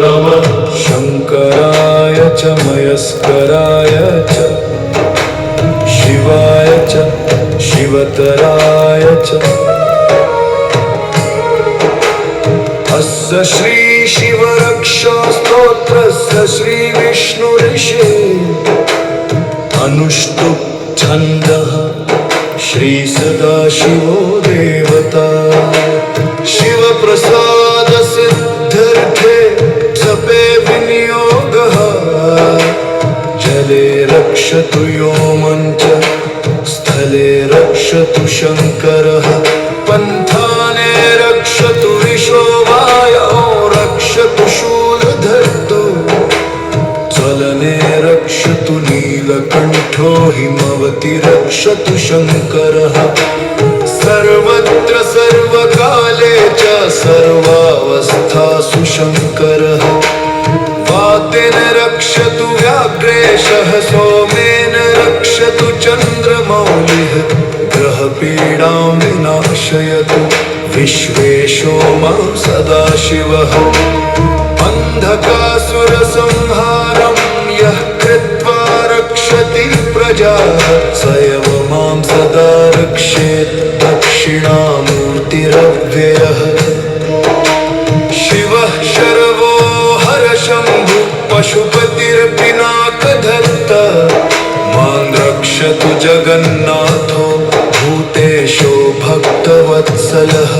नमः शंकराय च मयस्कराय च शिवाय च शिवतराय च अस्य श्री शिवरक्षा स्तोत्रस्य श्री विष्णु ऋषि अनुष्टुप् छन्दः श्री सदाशिवो देवता शिवप्रसाद सिद्ध्यर्थे जपे विनियोगः जले रक्षतु यो मञ्च स्थले रक्षतु शङ्करः पन्थाने रक्षतु विशोभायो रक्षतु शूलधर्तु ज्वलने रक्षतु नीलकण्ठो हिमवति रक्षतु शङ्करः सर्वत्र सर्वकाले च सर्वावस्थासु शङ्करः वातेन रक्षतु व्याघ्रेशः सोमेन रक्षतु चन्द्रमौलिः ग्रहपीडां विनाशयतु विश्वेशो मां सदाशिवः अन्धकासुरसंहारं यः कृत्वा रक्षति प्रजाः स एव मां सदा रक्षेत् दक्षिणामूर्तिरव्ययः शिवः शर्वो हरशम्भु पशुपतिर्पिनाकधत्ता मां रक्षतु जगन्नाथो भूतेशो भक्तवत्सलः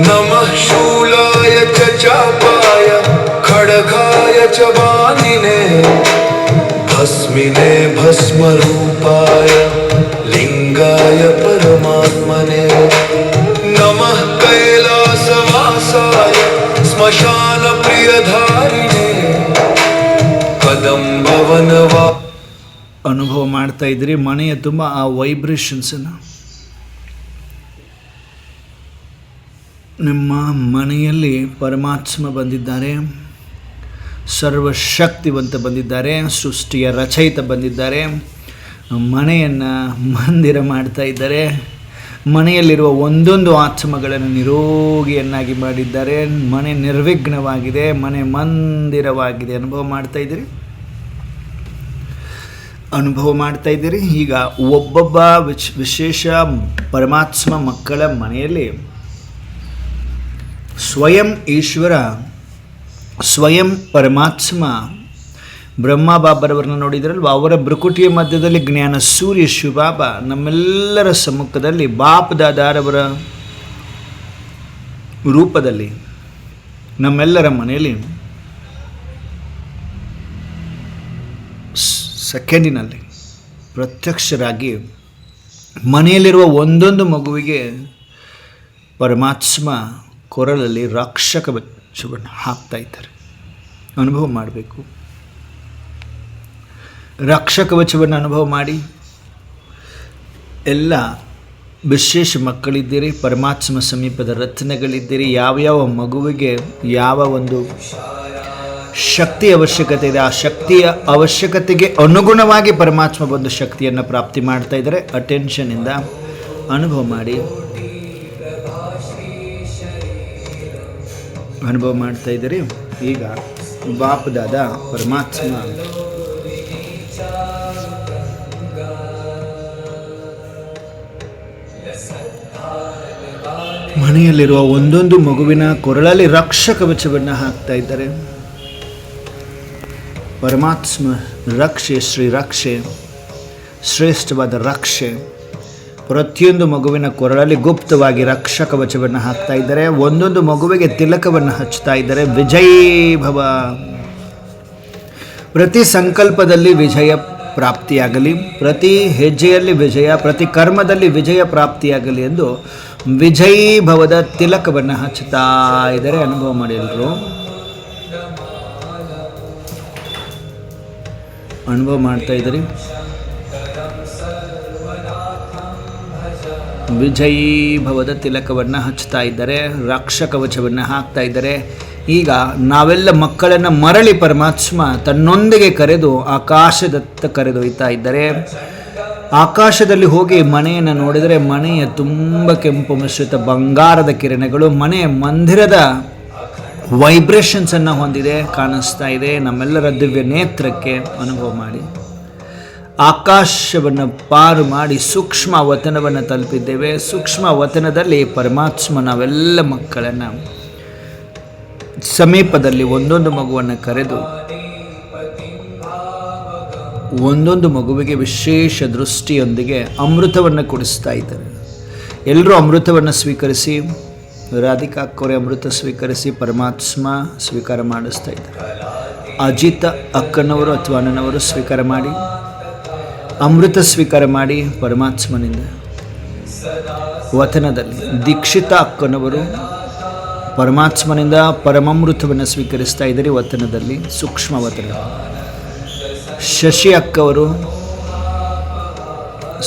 नमः शूलाय च चापाय खड्गाय च वानिने भस्मिने भस्मरूपाय लिङ्गाय परमात्मने नमः कैलासवासाय स्मशानप्रियधारिणे कदम्बवनवा ಅನುಭವ ಮಾಡ್ತಾ ಇದ್ರಿ ಮನೆಯ ತುಂಬ ಆ ವೈಬ್ರೇಷನ್ಸನ್ನು. ನಿಮ್ಮ ಮನೆಯಲ್ಲಿ ಪರಮಾತ್ಮ ಬಂದಿದ್ದಾರೆ, ಸರ್ವಶಕ್ತಿವಂತ ಬಂದಿದ್ದಾರೆ, ಸೃಷ್ಟಿಯ ರಚಯಿತ ಬಂದಿದ್ದಾರೆ, ಮನೆಯನ್ನು ಮಂದಿರ ಮಾಡ್ತಾ ಇದ್ದಾರೆ, ಮನೆಯಲ್ಲಿರುವ ಒಂದೊಂದು ಆತ್ಮಗಳನ್ನು ನಿರೋಗಿಯನ್ನಾಗಿ ಮಾಡಿದ್ದಾರೆ, ಮನೆ ನಿರ್ವಿಘ್ನವಾಗಿದೆ, ಮನೆ ಮಂದಿರವಾಗಿದೆ. ಅನುಭವ ಮಾಡ್ತಾ ಇದ್ದೀರಿ. ಈಗ ಒಬ್ಬೊಬ್ಬ ವಿಶೇಷ ಪರಮಾತ್ಮ ಮಕ್ಕಳ ಮನೆಯಲ್ಲಿ ಸ್ವಯಂ ಈಶ್ವರ, ಸ್ವಯಂ ಪರಮಾತ್ಮ ಬ್ರಹ್ಮ ಬಾಬರವರನ್ನ ನೋಡಿದ್ರಲ್ವ, ಅವರ ಭ್ರುಕುಟಿಯ ಮಧ್ಯದಲ್ಲಿ ಜ್ಞಾನ ಸೂರ್ಯ ಶಿವಬಾಬಾ ನಮ್ಮೆಲ್ಲರ ಸಮ್ಮುಖದಲ್ಲಿ ಬಾಪ್ ದಾದಾರವರ ರೂಪದಲ್ಲಿ ನಮ್ಮೆಲ್ಲರ ಮನೆಯಲ್ಲಿ ಸೆಕೆಂಡಿನಲ್ಲಿ ಪ್ರತ್ಯಕ್ಷರಾಗಿ ಮನೆಯಲ್ಲಿರುವ ಒಂದೊಂದು ಮಗುವಿಗೆ ಪರಮಾತ್ಮ ಕೊರಳಲ್ಲಿ ರಕ್ಷಕ ವಚವನ್ನು ಹಾಕ್ತಾ ಇದ್ದಾರೆ. ಅನುಭವ ಮಾಡಬೇಕು. ರಕ್ಷಕ ವಚವನ್ನು ಅನುಭವ ಮಾಡಿ. ಎಲ್ಲ ವಿಶೇಷ ಮಕ್ಕಳಿದ್ದೀರಿ, ಪರಮಾತ್ಮ ಸಮೀಪದ ರತ್ನಗಳಿದ್ದೀರಿ. ಯಾವ್ಯಾವ ಮಗುವಿಗೆ ಯಾವ ಒಂದು ಶಕ್ತಿ ಅವಶ್ಯಕತೆ ಇದೆ, ಆ ಶಕ್ತಿಯ ಅವಶ್ಯಕತೆಗೆ ಅನುಗುಣವಾಗಿ ಪರಮಾತ್ಮ ಬಂದು ಶಕ್ತಿಯನ್ನು ಪ್ರಾಪ್ತಿ ಮಾಡ್ತಾ ಇದ್ದಾರೆ. ಅಟೆನ್ಷನಿಂದ ಅನುಭವ ಮಾಡಿ. ಅನುಭವ ಮಾಡ್ತಾ ಇದ್ದೀರಿ. ಈಗ ಬಾಪದಾದ ಪರಮಾತ್ಮ ಮನೆಯಲ್ಲಿರುವ ಒಂದೊಂದು ಮಗುವಿನ ಕೊರಳಲ್ಲಿ ರಕ್ಷಕ ಕವಚವನ್ನು ಹಾಕ್ತಾ ಇದ್ದಾರೆ. ಪರಮಾತ್ಮ ರಕ್ಷೆ, ಶ್ರೀ ರಕ್ಷೆ, ಶ್ರೇಷ್ಠವಾದ ರಕ್ಷೆ ಪ್ರತಿಯೊಂದು ಮಗುವಿನ ಕೊರಳಲ್ಲಿ ಗುಪ್ತವಾಗಿ ರಕ್ಷಕ ಕವಚವನ್ನು ಹಾಕ್ತಾ ಇದ್ದಾರೆ. ಒಂದೊಂದು ಮಗುವಿಗೆ ತಿಲಕವನ್ನು ಹಚ್ತಾ ಇದ್ದಾರೆ. ವಿಜಯೀ ಭವ. ಪ್ರತಿ ಸಂಕಲ್ಪದಲ್ಲಿ ವಿಜಯ ಪ್ರಾಪ್ತಿಯಾಗಲಿ, ಪ್ರತಿ ಹೆಜ್ಜೆಯಲ್ಲಿ ವಿಜಯ, ಪ್ರತಿ ಕರ್ಮದಲ್ಲಿ ವಿಜಯ ಪ್ರಾಪ್ತಿಯಾಗಲಿ ಎಂದು ವಿಜಯೀ ಭವದ ತಿಲಕವನ್ನು ಹಚ್ಚುತ್ತಾ ಇದ್ದಾರೆ. ಅನುಭವ ಮಾಡಿ ಎಲ್ಲರೂ. ಅನುಭವ ಮಾಡ್ತಾ ಇದ್ದೀರಿ. ವಿಜಯೀ ಭವದ ತಿಲಕವನ್ನು ಹಚ್ತಾ ಇದ್ದಾರೆ, ರಕ್ಷ ಕವಚವನ್ನು ಹಾಕ್ತಾ ಇದ್ದಾರೆ. ಈಗ ನಾವೆಲ್ಲ ಮಕ್ಕಳನ್ನು ಮರಳಿ ಪರಮಾತ್ಮ ತನ್ನೊಂದಿಗೆ ಕರೆದು ಆಕಾಶದತ್ತ ಕರೆದೊಯ್ತಾ ಇದ್ದಾರೆ. ಆಕಾಶದಲ್ಲಿ ಹೋಗಿ ಮನೆಯನ್ನು ನೋಡಿದರೆ ಮನೆಯ ತುಂಬ ಕೆಂಪು ಮಿಶ್ರಿತ ಬಂಗಾರದ ಕಿರಣಗಳು ಮನೆಯ ಮಂದಿರದ ವೈಬ್ರೇಷನ್ಸನ್ನು ಹೊಂದಿದೆ, ಕಾಣಿಸ್ತಾ ಇದೆ. ನಮ್ಮೆಲ್ಲರ ದಿವ್ಯ ನೇತ್ರಕ್ಕೆ ಅನುಭವ ಮಾಡಿ ಆಕಾಶವನ್ನು ಪಾರು ಮಾಡಿ ಸೂಕ್ಷ್ಮ ವತನವನ್ನು ತಲುಪಿದ್ದೇವೆ. ಸೂಕ್ಷ್ಮ ವತನದಲ್ಲಿ ಪರಮಾತ್ಮ ನಾವೆಲ್ಲ ಮಕ್ಕಳನ್ನು ಸಮೀಪದಲ್ಲಿ ಒಂದೊಂದು ಮಗುವನ್ನು ಕರೆದು ಒಂದೊಂದು ಮಗುವಿಗೆ ವಿಶೇಷ ದೃಷ್ಟಿಯೊಂದಿಗೆ ಅಮೃತವನ್ನು ಕುಡಿಸ್ತಾ ಇದ್ದಾರೆ. ಎಲ್ಲರೂ ಅಮೃತವನ್ನು ಸ್ವೀಕರಿಸಿ, ರಾಧಿಕಾ ಅಕ್ಕವರೇ ಅಮೃತ ಸ್ವೀಕರಿಸಿ ಪರಮಾತ್ಮ ಸ್ವೀಕಾರ ಮಾಡಿಸ್ತಾ ಇದ್ದಾರೆ. ಅಜಿತ ಅಕ್ಕನವರು ಅಥವಾ ಅಣ್ಣನವರು ಸ್ವೀಕಾರ ಮಾಡಿ, ಅಮೃತ ಸ್ವೀಕಾರ ಮಾಡಿ ಪರಮಾತ್ಮನಿಂದ. ವತನದಲ್ಲಿ ದೀಕ್ಷಿತ ಅಕ್ಕನವರು ಪರಮಾತ್ಮನಿಂದ ಪರಮಾಮೃತವನ್ನು ಸ್ವೀಕರಿಸ್ತಾ ಇದ್ದಾರೆ. ವತನದಲ್ಲಿ ಸೂಕ್ಷ್ಮ ವತನ. ಶಶಿ ಅಕ್ಕವರು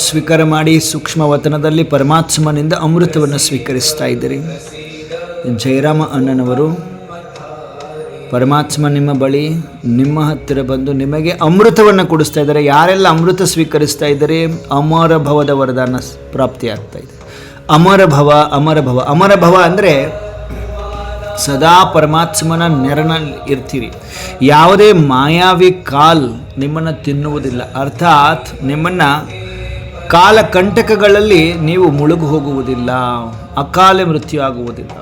ಸ್ವೀಕಾರ ಮಾಡಿ ಸೂಕ್ಷ್ಮ ವತನದಲ್ಲಿ ಪರಮಾತ್ಮನಿಂದ ಅಮೃತವನ್ನು ಸ್ವೀಕರಿಸ್ತಾ ಇದ್ದೀರಿ. ಜಯರಾಮ ಅಣ್ಣನವರು ಪರಮಾತ್ಮ ನಿಮ್ಮ ಬಳಿ ನಿಮ್ಮ ಹತ್ತಿರ ಬಂದು ನಿಮಗೆ ಅಮೃತವನ್ನು ಕೊಡಿಸ್ತಾ ಇದ್ದಾರೆ. ಯಾರೆಲ್ಲ ಅಮೃತ ಸ್ವೀಕರಿಸ್ತಾ ಇದ್ದಾರೆ ಅಮರ ಭವದ ವರದಾನ ಪ್ರಾಪ್ತಿಯಾಗ್ತಾ ಇದೆ. ಅಮರ ಭವ, ಅಮರ ಭವ. ಅಮರ ಭವ ಅಂದರೆ ಸದಾ ಪರಮಾತ್ಮನ ನೆರನಲ್ಲಿ ಇರ್ತೀರಿ. ಯಾವುದೇ ಮಾಯಾವಿ ಕಾಲ್ ನಿಮ್ಮನ್ನು ತಿನ್ನುವುದಿಲ್ಲ. ಅರ್ಥಾತ್ ನಿಮ್ಮನ್ನು ಕಾಲಕಂಟಕಗಳಲ್ಲಿ ನೀವು ಮುಳುಗು ಹೋಗುವುದಿಲ್ಲ, ಅಕಾಲ ಮೃತ್ಯು ಆಗುವುದಿಲ್ಲ.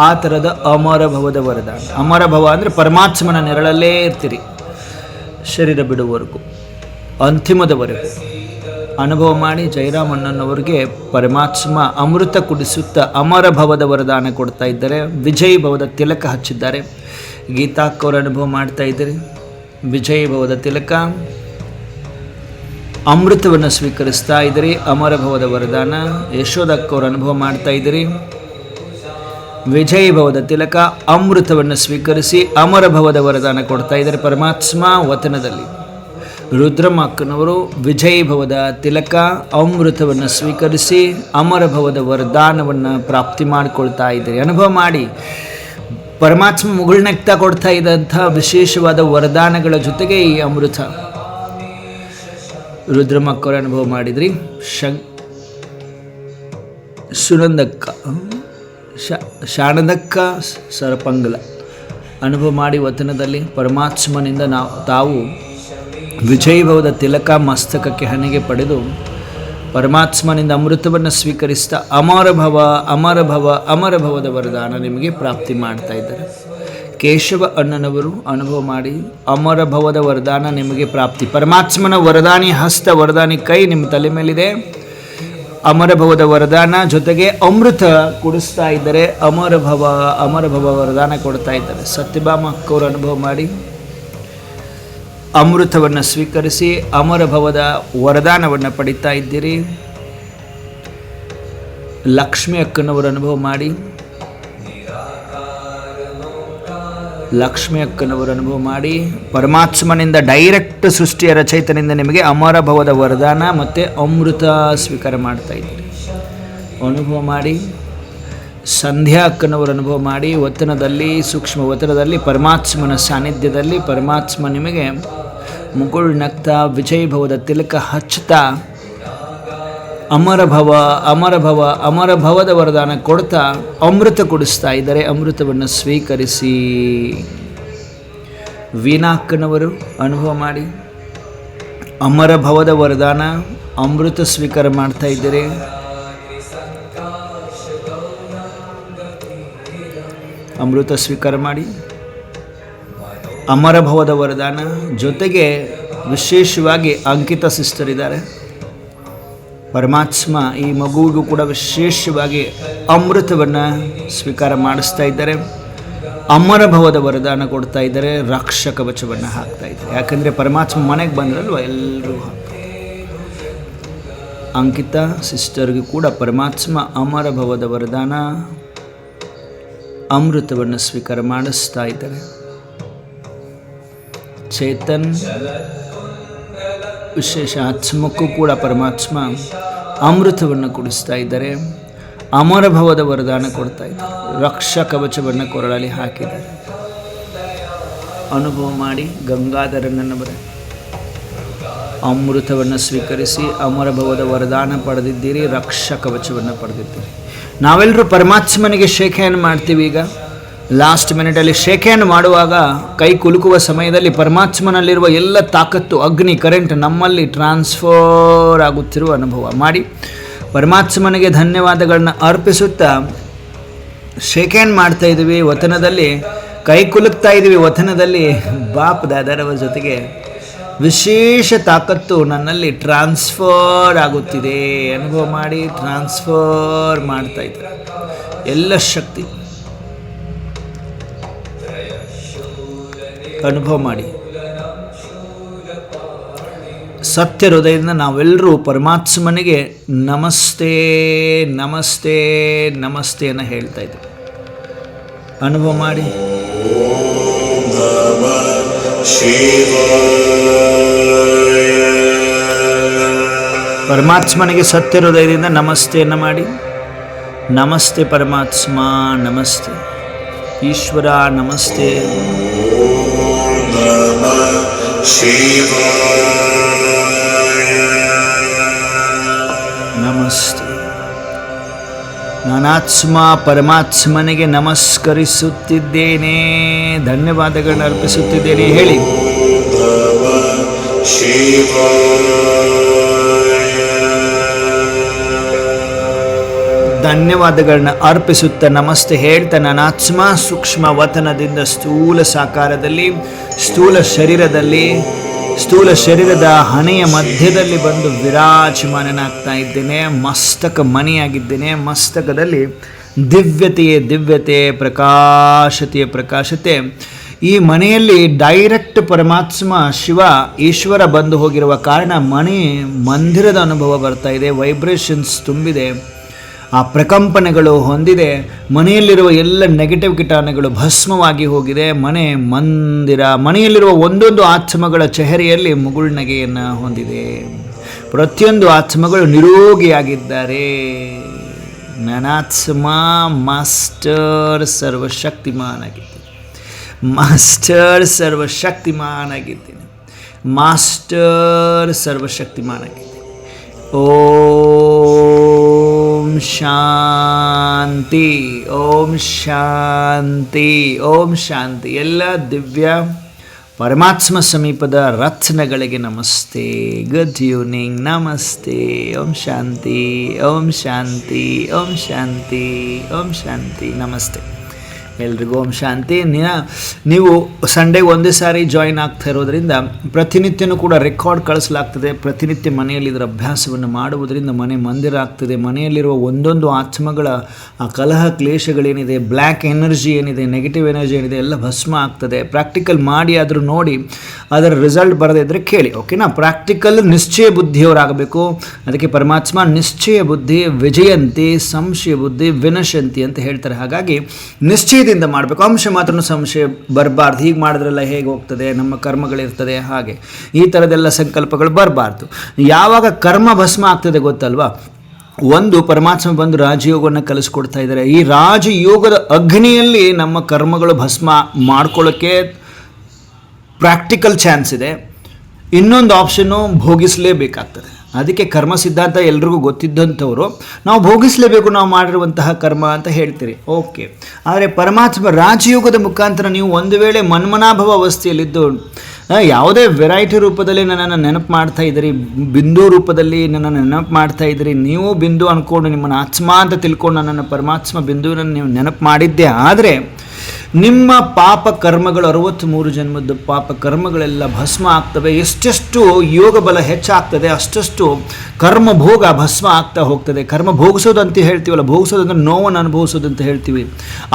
ಆ ಥರದ ಅಮರ ಭವದ ವರದಾನ. ಅಮರ ಭವ ಅಂದರೆ ಪರಮಾತ್ಮನ ನೆರಳಲ್ಲೇ ಇರ್ತೀರಿ ಶರೀರ ಬಿಡುವವರೆಗೂ, ಅಂತಿಮದವರೆಗೂ. ಅನುಭವ ಮಾಡಿ ಜಯರಾಮಣ್ಣನವರಿಗೆ ಪರಮಾತ್ಮ ಅಮೃತ ಕುಡಿಸುತ್ತಾ ಅಮರ ಭವದ ವರದಾನ ಕೊಡ್ತಾ ಇದ್ದಾರೆ. ವಿಜಯ್ ಭವದ ತಿಲಕ ಹಚ್ಚಿದ್ದಾರೆ. ಗೀತಾಕ್ಕವರು ಅನುಭವ ಮಾಡ್ತಾ ಇದ್ದಾರೆ. ವಿಜಯ್ ಭವದ ತಿಲಕ, ಅಮೃತವನ್ನು ಸ್ವೀಕರಿಸ್ತಾ ಇದ್ದೀರಿ. ಅಮರ ಭವದ ವರದಾನ ಯಶೋದಕ್ಕವರು ಅನುಭವ ಮಾಡ್ತಾ ಇದ್ದೀರಿ. ವಿಜಯ್ ಭವದ ತಿಲಕ, ಅಮೃತವನ್ನು ಸ್ವೀಕರಿಸಿ ಅಮರ ಭವದ ವರದಾನ ಕೊಡ್ತಾ ಇದ್ದಾರೆ ಪರಮಾತ್ಮ ವತನದಲ್ಲಿ. ರುದ್ರಮ್ಮ ಅಕ್ಕನವರು ವಿಜಯ್ ಭವದ ತಿಲಕ, ಅಮೃತವನ್ನು ಸ್ವೀಕರಿಸಿ ಅಮರ ಭವದ ವರದಾನವನ್ನು ಪ್ರಾಪ್ತಿ ಮಾಡಿಕೊಳ್ತಾ ಇದ್ದೀರಿ. ಅನುಭವ ಮಾಡಿ ಪರಮಾತ್ಮ ಮುಗುಳ್ನೆಕ್ತಾ ಕೊಡ್ತಾ ಇದ್ದಂಥ ವಿಶೇಷವಾದ ವರದಾನಗಳ ಜೊತೆಗೆ ಈ ಅಮೃತ. ರುದ್ರಮ್ಮ ಅಕ್ಕವರು ಅನುಭವ ಮಾಡಿದ್ರಿ. ಸುನಂದಕ್ಕ, ಶಾಣದಕ್ಕ ಸರಪಂಗಲ ಅನುಭವ ಮಾಡಿ ವತನದಲ್ಲಿ ಪರಮಾತ್ಮನಿಂದ ತಾವು ವಿಜಯಭವದ ತಿಲಕ ಮಸ್ತಕಕ್ಕೆ ಹಣೆಗೆ ಪಡೆದು ಪರಮಾತ್ಮನಿಂದ ಅಮೃತವನ್ನು ಸ್ವೀಕರಿಸ್ತಾ ಅಮರ ಭವ, ಅಮರ ಭವ, ಅಮರ ಭವದ ವರದಾನ ನಿಮಗೆ ಪ್ರಾಪ್ತಿ ಮಾಡ್ತಾ ಇದ್ದಾರೆ. ಕೇಶವ ಅಣ್ಣನವರು ಅನುಭವ ಮಾಡಿ ಅಮರ ಭವದ ವರದಾನ ನಿಮಗೆ ಪ್ರಾಪ್ತಿ. ಪರಮಾತ್ಮನ ವರದಾನಿ ಹಸ್ತ, ವರದಾನಿ ಕೈ ನಿಮ್ಮ ತಲೆ ಮೇಲಿದೆ. ಅಮರ ಭವದ ವರದಾನ ಜೊತೆಗೆ ಅಮೃತ ಕುಡಿಸ್ತಾ ಇದ್ದಾರೆ. ಅಮರ ಭವ, ಅಮರ ಭವ ವರದಾನ ಕೊಡ್ತಾ ಇದ್ದಾರೆ. ಸತ್ಯಭಾಮ ಅಕ್ಕವರು ಅನುಭವ ಮಾಡಿ ಅಮೃತವನ್ನು ಸ್ವೀಕರಿಸಿ ಅಮರ ಭವದ ವರದಾನವನ್ನು ಪಡಿತಾ ಇದ್ದೀರಿ. ಲಕ್ಷ್ಮಿ ಅಕ್ಕನವರು ಅನುಭವ ಮಾಡಿ ಪರಮಾತ್ಮನಿಂದ ಡೈರೆಕ್ಟ್ ಸೃಷ್ಟಿಯ ರಚಯಿತನಿಂದ ನಿಮಗೆ ಅಮರ ಭವದ ವರದಾನ ಮತ್ತು ಅಮೃತ ಸ್ವೀಕಾರ ಮಾಡ್ತಾ ಇದ್ದೀರಿ. ಅನುಭವ ಮಾಡಿ ಸಂಧ್ಯಾ ಅಕ್ಕನವರು ಅನುಭವ ಮಾಡಿ ವತನದಲ್ಲಿ, ಸೂಕ್ಷ್ಮ ವತನದಲ್ಲಿ ಪರಮಾತ್ಮನ ಸಾನ್ನಿಧ್ಯದಲ್ಲಿ ಪರಮಾತ್ಮ ನಿಮಗೆ ಮುಗುಳ್ ನಗ್ತಾ ವಿಜಯಭವದ ತಿಲಕ ಹಚ್ಚುತ್ತಾ ಅಮರ ಭವ, ಅಮರ ಭವ, ಅಮರ ಭವದ ವರದಾನ ಕೊಡ್ತಾ ಅಮೃತ ಕೊಡಿಸ್ತಾ ಇದ್ದಾರೆ. ಅಮೃತವನ್ನು ಸ್ವೀಕರಿಸಿ. ವೀಣಾಕ್ಕನವರು ಅನುಭವ ಮಾಡಿ ಅಮರ ಭವದ ವರದಾನ, ಅಮೃತ ಸ್ವೀಕಾರ ಮಾಡ್ತಾ ಇದ್ದಾರೆ. ಅಮೃತ ಸ್ವೀಕಾರ ಮಾಡಿ ಅಮರ ಭವದ ವರದಾನ ಜೊತೆಗೆ ವಿಶೇಷವಾಗಿ ಅಂಕಿತ ಸಿಸ್ಟರ್ ಇದ್ದಾರೆ. ಪರಮಾತ್ಮ ಈ ಮಗುವಿಗೂ ಕೂಡ ವಿಶೇಷವಾಗಿ ಅಮೃತವನ್ನು ಸ್ವೀಕಾರ ಮಾಡಿಸ್ತಾ ಇದ್ದಾರೆ. ಅಮರ ಭವದ ವರದಾನ ಕೊಡ್ತಾ ಇದ್ದಾರೆ. ರಕ್ಷ ಕವಚವನ್ನು ಹಾಕ್ತಾ ಇದ್ದಾರೆ. ಯಾಕಂದರೆ ಪರಮಾತ್ಮ ಮನೆಗೆ ಬಂದ್ರಲ್ವ ಎಲ್ಲರೂ ಅಂಕಿತ ಸಿಸ್ಟರ್ಗೂ ಕೂಡ ಪರಮಾತ್ಮ ಅಮರ ಭವದ ವರದಾನ, ಅಮೃತವನ್ನು ಸ್ವೀಕಾರ ಮಾಡಿಸ್ತಾ ಇದ್ದಾರೆ. ಚೇತನ್ ವಿಶೇಷ ಆತ್ಮಕ್ಕೂ ಕೂಡ ಪರಮಾತ್ಮ ಅಮೃತವನ್ನು ಕುಡಿಸ್ತಾ ಇದ್ದಾರೆ, ಅಮರಭವದ ವರದಾನ ಕೊಡ್ತಾ ಇದ್ದಾರೆ, ರಕ್ಷಾ ಕವಚವನ್ನು ಕೊರಳಲ್ಲಿ ಹಾಕಿದ್ದಾರೆ. ಅನುಭವ ಮಾಡಿ ಗಂಗಾಧರನವರ ಅಮೃತವನ್ನು ಸ್ವೀಕರಿಸಿ ಅಮರಭವದ ವರದಾನ ಪಡೆದಿದ್ದೀರಿ, ರಕ್ಷಾ ಕವಚವನ್ನು ಪಡೆದಿದ್ದೀರಿ. ನಾವೆಲ್ಲರೂ ಪರಮಾತ್ಮನಿಗೆ ಶೇಕ್ ಹ್ಯಾಂಡ್ ಮಾಡ್ತೀವಿ. ಈಗ ಲಾಸ್ಟ್ ಮಿನಿಟಲ್ಲಿ ಶೇಕ್ ಹ್ಯಾಂಡ್ ಮಾಡುವಾಗ ಕೈ ಕುಲುಕುವ ಸಮಯದಲ್ಲಿ ಪರಮಾತ್ಮನಲ್ಲಿರುವ ಎಲ್ಲ ತಾಕತ್ತು, ಅಗ್ನಿ, ಕರೆಂಟ್ ನಮ್ಮಲ್ಲಿ ಟ್ರಾನ್ಸ್ಫರ್ ಆಗುತ್ತಿರುವ ಅನುಭವ ಮಾಡಿ ಪರಮಾತ್ಮನಿಗೆ ಧನ್ಯವಾದಗಳನ್ನ ಅರ್ಪಿಸುತ್ತಾ ಶೇಕ್ ಹ್ಯಾಂಡ್ ಮಾಡ್ತಾ ಇದ್ದೀವಿ. ವತನದಲ್ಲಿ ಕೈ ಕುಲುಕ್ತಾ ಇದ್ದೀವಿ. ವತನದಲ್ಲಿ ಬಾಪ್ ದಾದಾರವರ ಜೊತೆಗೆ ವಿಶೇಷ ತಾಕತ್ತು ನನ್ನಲ್ಲಿ ಟ್ರಾನ್ಸ್ಫರ್ ಆಗುತ್ತಿದೆ. ಅನುಭವ ಮಾಡಿ ಟ್ರಾನ್ಸ್ಫರ್ ಮಾಡ್ತಾ ಇದ್ದಾರೆ ಎಲ್ಲ ಶಕ್ತಿ. ಅನುಭವ ಮಾಡಿ ಸತ್ಯ ಹೃದಯದಿಂದ ನಾವೆಲ್ಲರೂ ಪರಮಾತ್ಮನಿಗೆ ನಮಸ್ತೆ ನಮಸ್ತೆ ನಮಸ್ತೆಯನ್ನು ಹೇಳ್ತಾ ಇದ್ದೀವಿ. ಅನುಭವ ಮಾಡಿ. ಪರಮಾತ್ಮನಿಗೆ ಸತ್ಯ ಹೃದಯದಿಂದ ನಮಸ್ತೆಯನ್ನು ಮಾಡಿ. ನಮಸ್ತೆ ಪರಮಾತ್ಮ, ನಮಸ್ತೆ ಈಶ್ವರ, ನಮಸ್ತೆ. ನಮಸ್ತೆ. ನಾನಾತ್ಮ ಪರಮಾತ್ಮನಿಗೆ ನಮಸ್ಕರಿಸುತ್ತಿದ್ದೇನೆ, ಧನ್ಯವಾದಗಳನ್ನು ಅರ್ಪಿಸುತ್ತಿದ್ದೇನೆ ಹೇಳಿ. ಧನ್ಯವಾದಗಳನ್ನ ಅರ್ಪಿಸುತ್ತಾ ನಮಸ್ತೆ ಹೇಳ್ತಾ ನಾನಾತ್ಮ ಸೂಕ್ಷ್ಮ ವತನದಿಂದ ಸ್ಥೂಲ ಸಾಕಾರದಲ್ಲಿ, ಸ್ಥೂಲ ಶರೀರದ ಹಣೆಯ ಮಧ್ಯದಲ್ಲಿ ಬಂದು ವಿರಾಜಮಾನನಾಗ್ತಾ ಇದ್ದೇನೆ. ಮಸ್ತಕ ಮಣಿಯಾಗಿದ್ದೇನೆ. ಮಸ್ತಕದಲ್ಲಿ ದಿವ್ಯತೆ, ಪ್ರಕಾಶತೆ. ಈ ಮನೆಯಲ್ಲಿ ಡೈರೆಕ್ಟ್ ಪರಮಾತ್ಮ ಶಿವ ಈಶ್ವರ ಬಂದು ಹೋಗಿರುವ ಕಾರಣ ಮಂದಿರದ ಅನುಭವ ಬರ್ತಾ ಇದೆ. ವೈಬ್ರೇಷನ್ಸ್ ತುಂಬಿದೆ, ಆ ಪ್ರಕಂಪನೆಗಳು ಹೊಂದಿದೆ. ಮನೆಯಲ್ಲಿರುವ ಎಲ್ಲ ನೆಗೆಟಿವ್ ಕೀಟಾಣುಗಳು ಭಸ್ಮವಾಗಿ ಹೋಗಿದೆ. ಮನೆಯಲ್ಲಿರುವ ಒಂದೊಂದು ಆತ್ಮಗಳ ಚೆಹರೆಯಲ್ಲಿ ಮುಗುಳ್ನಗೆಯನ್ನು ಹೊಂದಿದೆ. ಪ್ರತಿಯೊಂದು ಆತ್ಮಗಳು ನಿರೋಗಿಯಾಗಿದ್ದಾರೆ. ನಾನಾತ್ಮ ಮಾಸ್ಟರ್ ಸರ್ವಶಕ್ತಿಮಾನಾಗಿದ್ದೀನಿ. ಮಾಸ್ಟರ್ ಸರ್ವಶಕ್ತಿಮಾನಾಗಿದ್ದೀನಿ. ಓಂ ಶಾಂತಿ, ಓಂ ಶಾಂತಿ, ಓಂ ಶಾಂತಿ. ಎಲ್ಲ ದಿವ್ಯ ಪರಮಾತ್ಮ ಸಮೀಪದ ರತ್ನಗಳಿಗೆ ನಮಸ್ತೆ. ಗುಡ್ ಈವ್ನಿಂಗ್, ನಮಸ್ತೆ. ಓಂ ಶಾಂತಿ, ಓಂ ಶಾಂತಿ, ಓಂ ಶಾಂತಿ, ಓಂ ಶಾಂತಿ. ನಮಸ್ತೆ ಎಲ್ರಿಗೂ. ಓಂ ಶಾಂತಿ. ನೀವು ಸಂಡೇಗೆ ಒಂದೇ ಸಾರಿ ಜಾಯಿನ್ ಆಗ್ತಾ ಇರೋದ್ರಿಂದ ಪ್ರತಿನಿತ್ಯನೂ ಕೂಡ ರೆಕಾರ್ಡ್ ಕಳಿಸಲಾಗ್ತದೆ. ಪ್ರತಿನಿತ್ಯ ಮನೆಯಲ್ಲಿ ಇದರ ಅಭ್ಯಾಸವನ್ನು ಮಾಡುವುದರಿಂದ ಮನೆ ಮಂದಿರ ಆಗ್ತದೆ. ಮನೆಯಲ್ಲಿರುವ ಒಂದೊಂದು ಆತ್ಮಗಳ ಆ ಕಲಹ ಕ್ಲೇಶಗಳೇನಿದೆ, ಬ್ಲ್ಯಾಕ್ ಎನರ್ಜಿ ಏನಿದೆ, ನೆಗೆಟಿವ್ ಎನರ್ಜಿ ಏನಿದೆ ಎಲ್ಲ ಭಸ್ಮ ಆಗ್ತದೆ. ಪ್ರಾಕ್ಟಿಕಲ್ ಮಾಡಿ ಆದರೂ ನೋಡಿ ಅದರ ರಿಸಲ್ಟ್ ಬರದೇ ಇದ್ದರೆ ಕೇಳಿ, ಓಕೆನಾ. ಪ್ರಾಕ್ಟಿಕಲ್ ನಿಶ್ಚಯ ಬುದ್ಧಿಯವರಾಗಬೇಕು. ಅದಕ್ಕೆ ಪರಮಾತ್ಮ ನಿಶ್ಚಯ ಬುದ್ಧಿ ವಿಜಯಂತಿ, ಸಂಶಯ ಬುದ್ಧಿ ವಿನಶಂತಿ ಅಂತ ಹೇಳ್ತಾರೆ. ಹಾಗಾಗಿ ನಿಶ್ಚಯದಿಂದ ಮಾಡಬೇಕು. ಅಂಶ ಮಾತ್ರ ಸಂಶಯ ಬರಬಾರ್ದು. ಹೀಗೆ ಮಾಡಿದ್ರೆಲ್ಲ ಹೇಗೆ ಹೋಗ್ತದೆ, ನಮ್ಮ ಕರ್ಮಗಳಿರ್ತದೆ, ಹಾಗೆ ಈ ಥರದ್ದೆಲ್ಲ ಸಂಕಲ್ಪಗಳು ಬರಬಾರ್ದು. ಯಾವಾಗ ಕರ್ಮ ಭಸ್ಮ ಆಗ್ತದೆ ಗೊತ್ತಲ್ವಾ. ಒಂದು ಪರಮಾತ್ಮ ಬಂದು ರಾಜಯೋಗವನ್ನು ಕಲಿಸ್ಕೊಡ್ತಾ ಇದ್ದಾರೆ. ಈ ರಾಜಯೋಗದ ಅಗ್ನಿಯಲ್ಲಿ ನಮ್ಮ ಕರ್ಮಗಳು ಭಸ್ಮ ಮಾಡ್ಕೊಳ್ಳೋಕ್ಕೆ ಪ್ರಾಕ್ಟಿಕಲ್ ಚಾನ್ಸ್ ಇದೆ. ಇನ್ನೊಂದು ಆಪ್ಷನ್ನು ಭೋಗಿಸಲೇಬೇಕಾಗ್ತದೆ. ಅದಕ್ಕೆ ಕರ್ಮ ಸಿದ್ಧಾಂತ ಎಲ್ರಿಗೂ ಗೊತ್ತಿದ್ದಂಥವರು ನಾವು ಭೋಗಿಸಲೇಬೇಕು ನಾವು ಮಾಡಿರುವಂತಹ ಕರ್ಮ ಅಂತ ಹೇಳ್ತೀರಿ, ಓಕೆ. ಆದರೆ ಪರಮಾತ್ಮ ರಾಜಯೋಗದ ಮುಖಾಂತರ ನೀವು ಒಂದು ವೇಳೆ ಮನ್ಮನಾಭವ ಅವಸ್ಥೆಯಲ್ಲಿದ್ದು ಯಾವುದೇ ವೆರೈಟಿ ರೂಪದಲ್ಲಿ ನನ್ನನ್ನು ನೆನಪು ಮಾಡ್ತಾ ಇದ್ದೀರಿ, ಬಿಂದು ರೂಪದಲ್ಲಿ ನನ್ನನ್ನು ನೆನಪು ಮಾಡ್ತಾ ಇದ್ದೀರಿ, ನೀವು ಬಿಂದು ಅಂದ್ಕೊಂಡು ನಿಮ್ಮನ್ನು ಆತ್ಮ ಅಂತ ತಿಳ್ಕೊಂಡು ನನ್ನನ್ನು ಪರಮಾತ್ಮ ಬಿಂದುವನ್ನು ನೀವು ನೆನಪು ಮಾಡಿದ್ದೆ ಆದರೆ ನಿಮ್ಮ ಪಾಪ ಕರ್ಮಗಳು 63 ಜನ್ಮದ ಪಾಪ ಕರ್ಮಗಳೆಲ್ಲ ಭಸ್ಮ ಆಗ್ತವೆ. ಎಷ್ಟೆಷ್ಟು ಯೋಗ ಬಲ ಹೆಚ್ಚಾಗ್ತದೆ ಅಷ್ಟಷ್ಟು ಕರ್ಮ ಭೋಗ ಭಸ್ಮ ಆಗ್ತಾ ಹೋಗ್ತದೆ. ಕರ್ಮ ಭೋಗಿಸೋದು ಅಂತ ಹೇಳ್ತೀವಲ್ಲ, ಭೋಗಿಸೋದು ಅಂದರೆ ನೋವನ್ನು ಅನುಭವಿಸೋದು ಅಂತ ಹೇಳ್ತೀವಿ.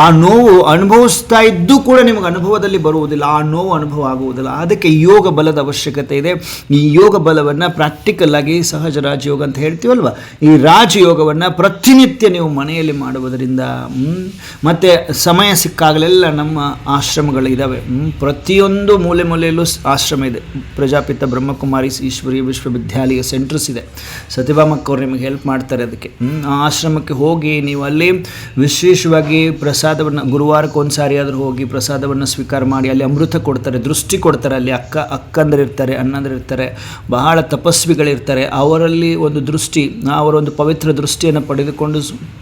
ಆ ನೋವು ಅನುಭವಿಸ್ತಾ ಇದ್ದು ಕೂಡ ನಿಮಗೆ ಅನುಭವದಲ್ಲಿ ಬರುವುದಿಲ್ಲ, ಆ ನೋವು ಅನುಭವ ಆಗುವುದಿಲ್ಲ. ಅದಕ್ಕೆ ಯೋಗ ಬಲದ ಅವಶ್ಯಕತೆ ಇದೆ. ಈ ಯೋಗ ಬಲವನ್ನು ಪ್ರಾಕ್ಟಿಕಲ್ ಆಗಿ ಸಹಜ ರಾಜಯೋಗ ಅಂತ ಹೇಳ್ತೀವಲ್ವ, ಈ ರಾಜಯೋಗವನ್ನು ಪ್ರತಿನಿತ್ಯ ನೀವು ಮನೆಯಲ್ಲಿ ಮಾಡುವುದರಿಂದ ಮತ್ತು ಸಮಯ ಸಿಕ್ಕಾಗಲೆಲ್ಲ ನಮ್ಮ ಆಶ್ರಮಗಳಿದ್ದಾವೆ. ಪ್ರತಿಯೊಂದು ಮೂಲೆ ಮೂಲೆಯಲ್ಲೂ ಆಶ್ರಮ ಇದೆ. ಪ್ರಜಾಪಿತ ಬ್ರಹ್ಮಕುಮಾರಿ ಈಶ್ವರೀಯ ವಿಶ್ವವಿದ್ಯಾಲಯ ಸೆಂಟರ್ಸ್ ಇದೆ. ಸತ್ಯಭಾಮಕ್ಕ ಅವ್ರು ನಿಮಗೆ ಹೆಲ್ಪ್ ಮಾಡ್ತಾರೆ ಅದಕ್ಕೆ. ಆ ಆಶ್ರಮಕ್ಕೆ ಹೋಗಿ ನೀವು ಅಲ್ಲಿ ವಿಶೇಷವಾಗಿ ಪ್ರಸಾದವನ್ನು ಗುರುವಾರಕ್ಕೆ ಒಂದು ಸಾರಿ ಆದರೂ ಹೋಗಿ ಪ್ರಸಾದವನ್ನು ಸ್ವೀಕಾರ ಮಾಡಿ. ಅಲ್ಲಿ ಅಮೃತ ಕೊಡ್ತಾರೆ, ದೃಷ್ಟಿ ಕೊಡ್ತಾರೆ. ಅಲ್ಲಿ ಅಕ್ಕಂದಿರಿರ್ತಾರೆ, ಅಣ್ಣಂದಿರಿರ್ತಾರೆ, ಬಹಳ ತಪಸ್ವಿಗಳಿರ್ತಾರೆ. ಅವರಲ್ಲಿ ಒಂದು ದೃಷ್ಟಿ, ಅವರ ಒಂದು ಪವಿತ್ರ ದೃಷ್ಟಿಯನ್ನು ಪಡೆದುಕೊಂಡು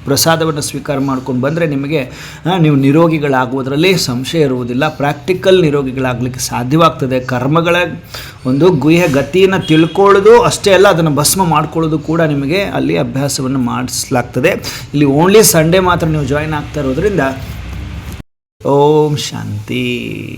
ಪ್ರಸಾದವನ್ನು ಸ್ವೀಕಾರ ಮಾಡ್ಕೊಂಡು ಬಂದರೆ ನಿಮಗೆ ನೀವು ನಿರೋಗಿಗಳಾಗುವುದರಲ್ಲಿ ಸಂಶಯ ಇರುವುದಿಲ್ಲ. ಪ್ರಾಕ್ಟಿಕಲ್ ನಿರೋಗಿಗಳಾಗಲಿಕ್ಕೆ ಸಾಧ್ಯವಾಗ್ತದೆ. ಕರ್ಮಗಳ ಒಂದು ಗುಹ್ಯ ಗತಿಯನ್ನು ತಿಳ್ಕೊಳ್ಳೋದು ಅಷ್ಟೇ ಅಲ್ಲ, ಅದನ್ನು ಭಸ್ಮ ಮಾಡ್ಕೊಳ್ಳೋದು ಕೂಡ ನಿಮಗೆ ಅಲ್ಲಿ ಅಭ್ಯಾಸವನ್ನು ಮಾಡಿಸಲಾಗ್ತದೆ. ಇಲ್ಲಿ ಓನ್ಲಿ ಸಂಡೇ ಮಾತ್ರ ನೀವು ಜಾಯಿನ್ ಆಗ್ತಾ ಇರೋದ್ರಿಂದ ಓಂ ಶಾಂತಿ.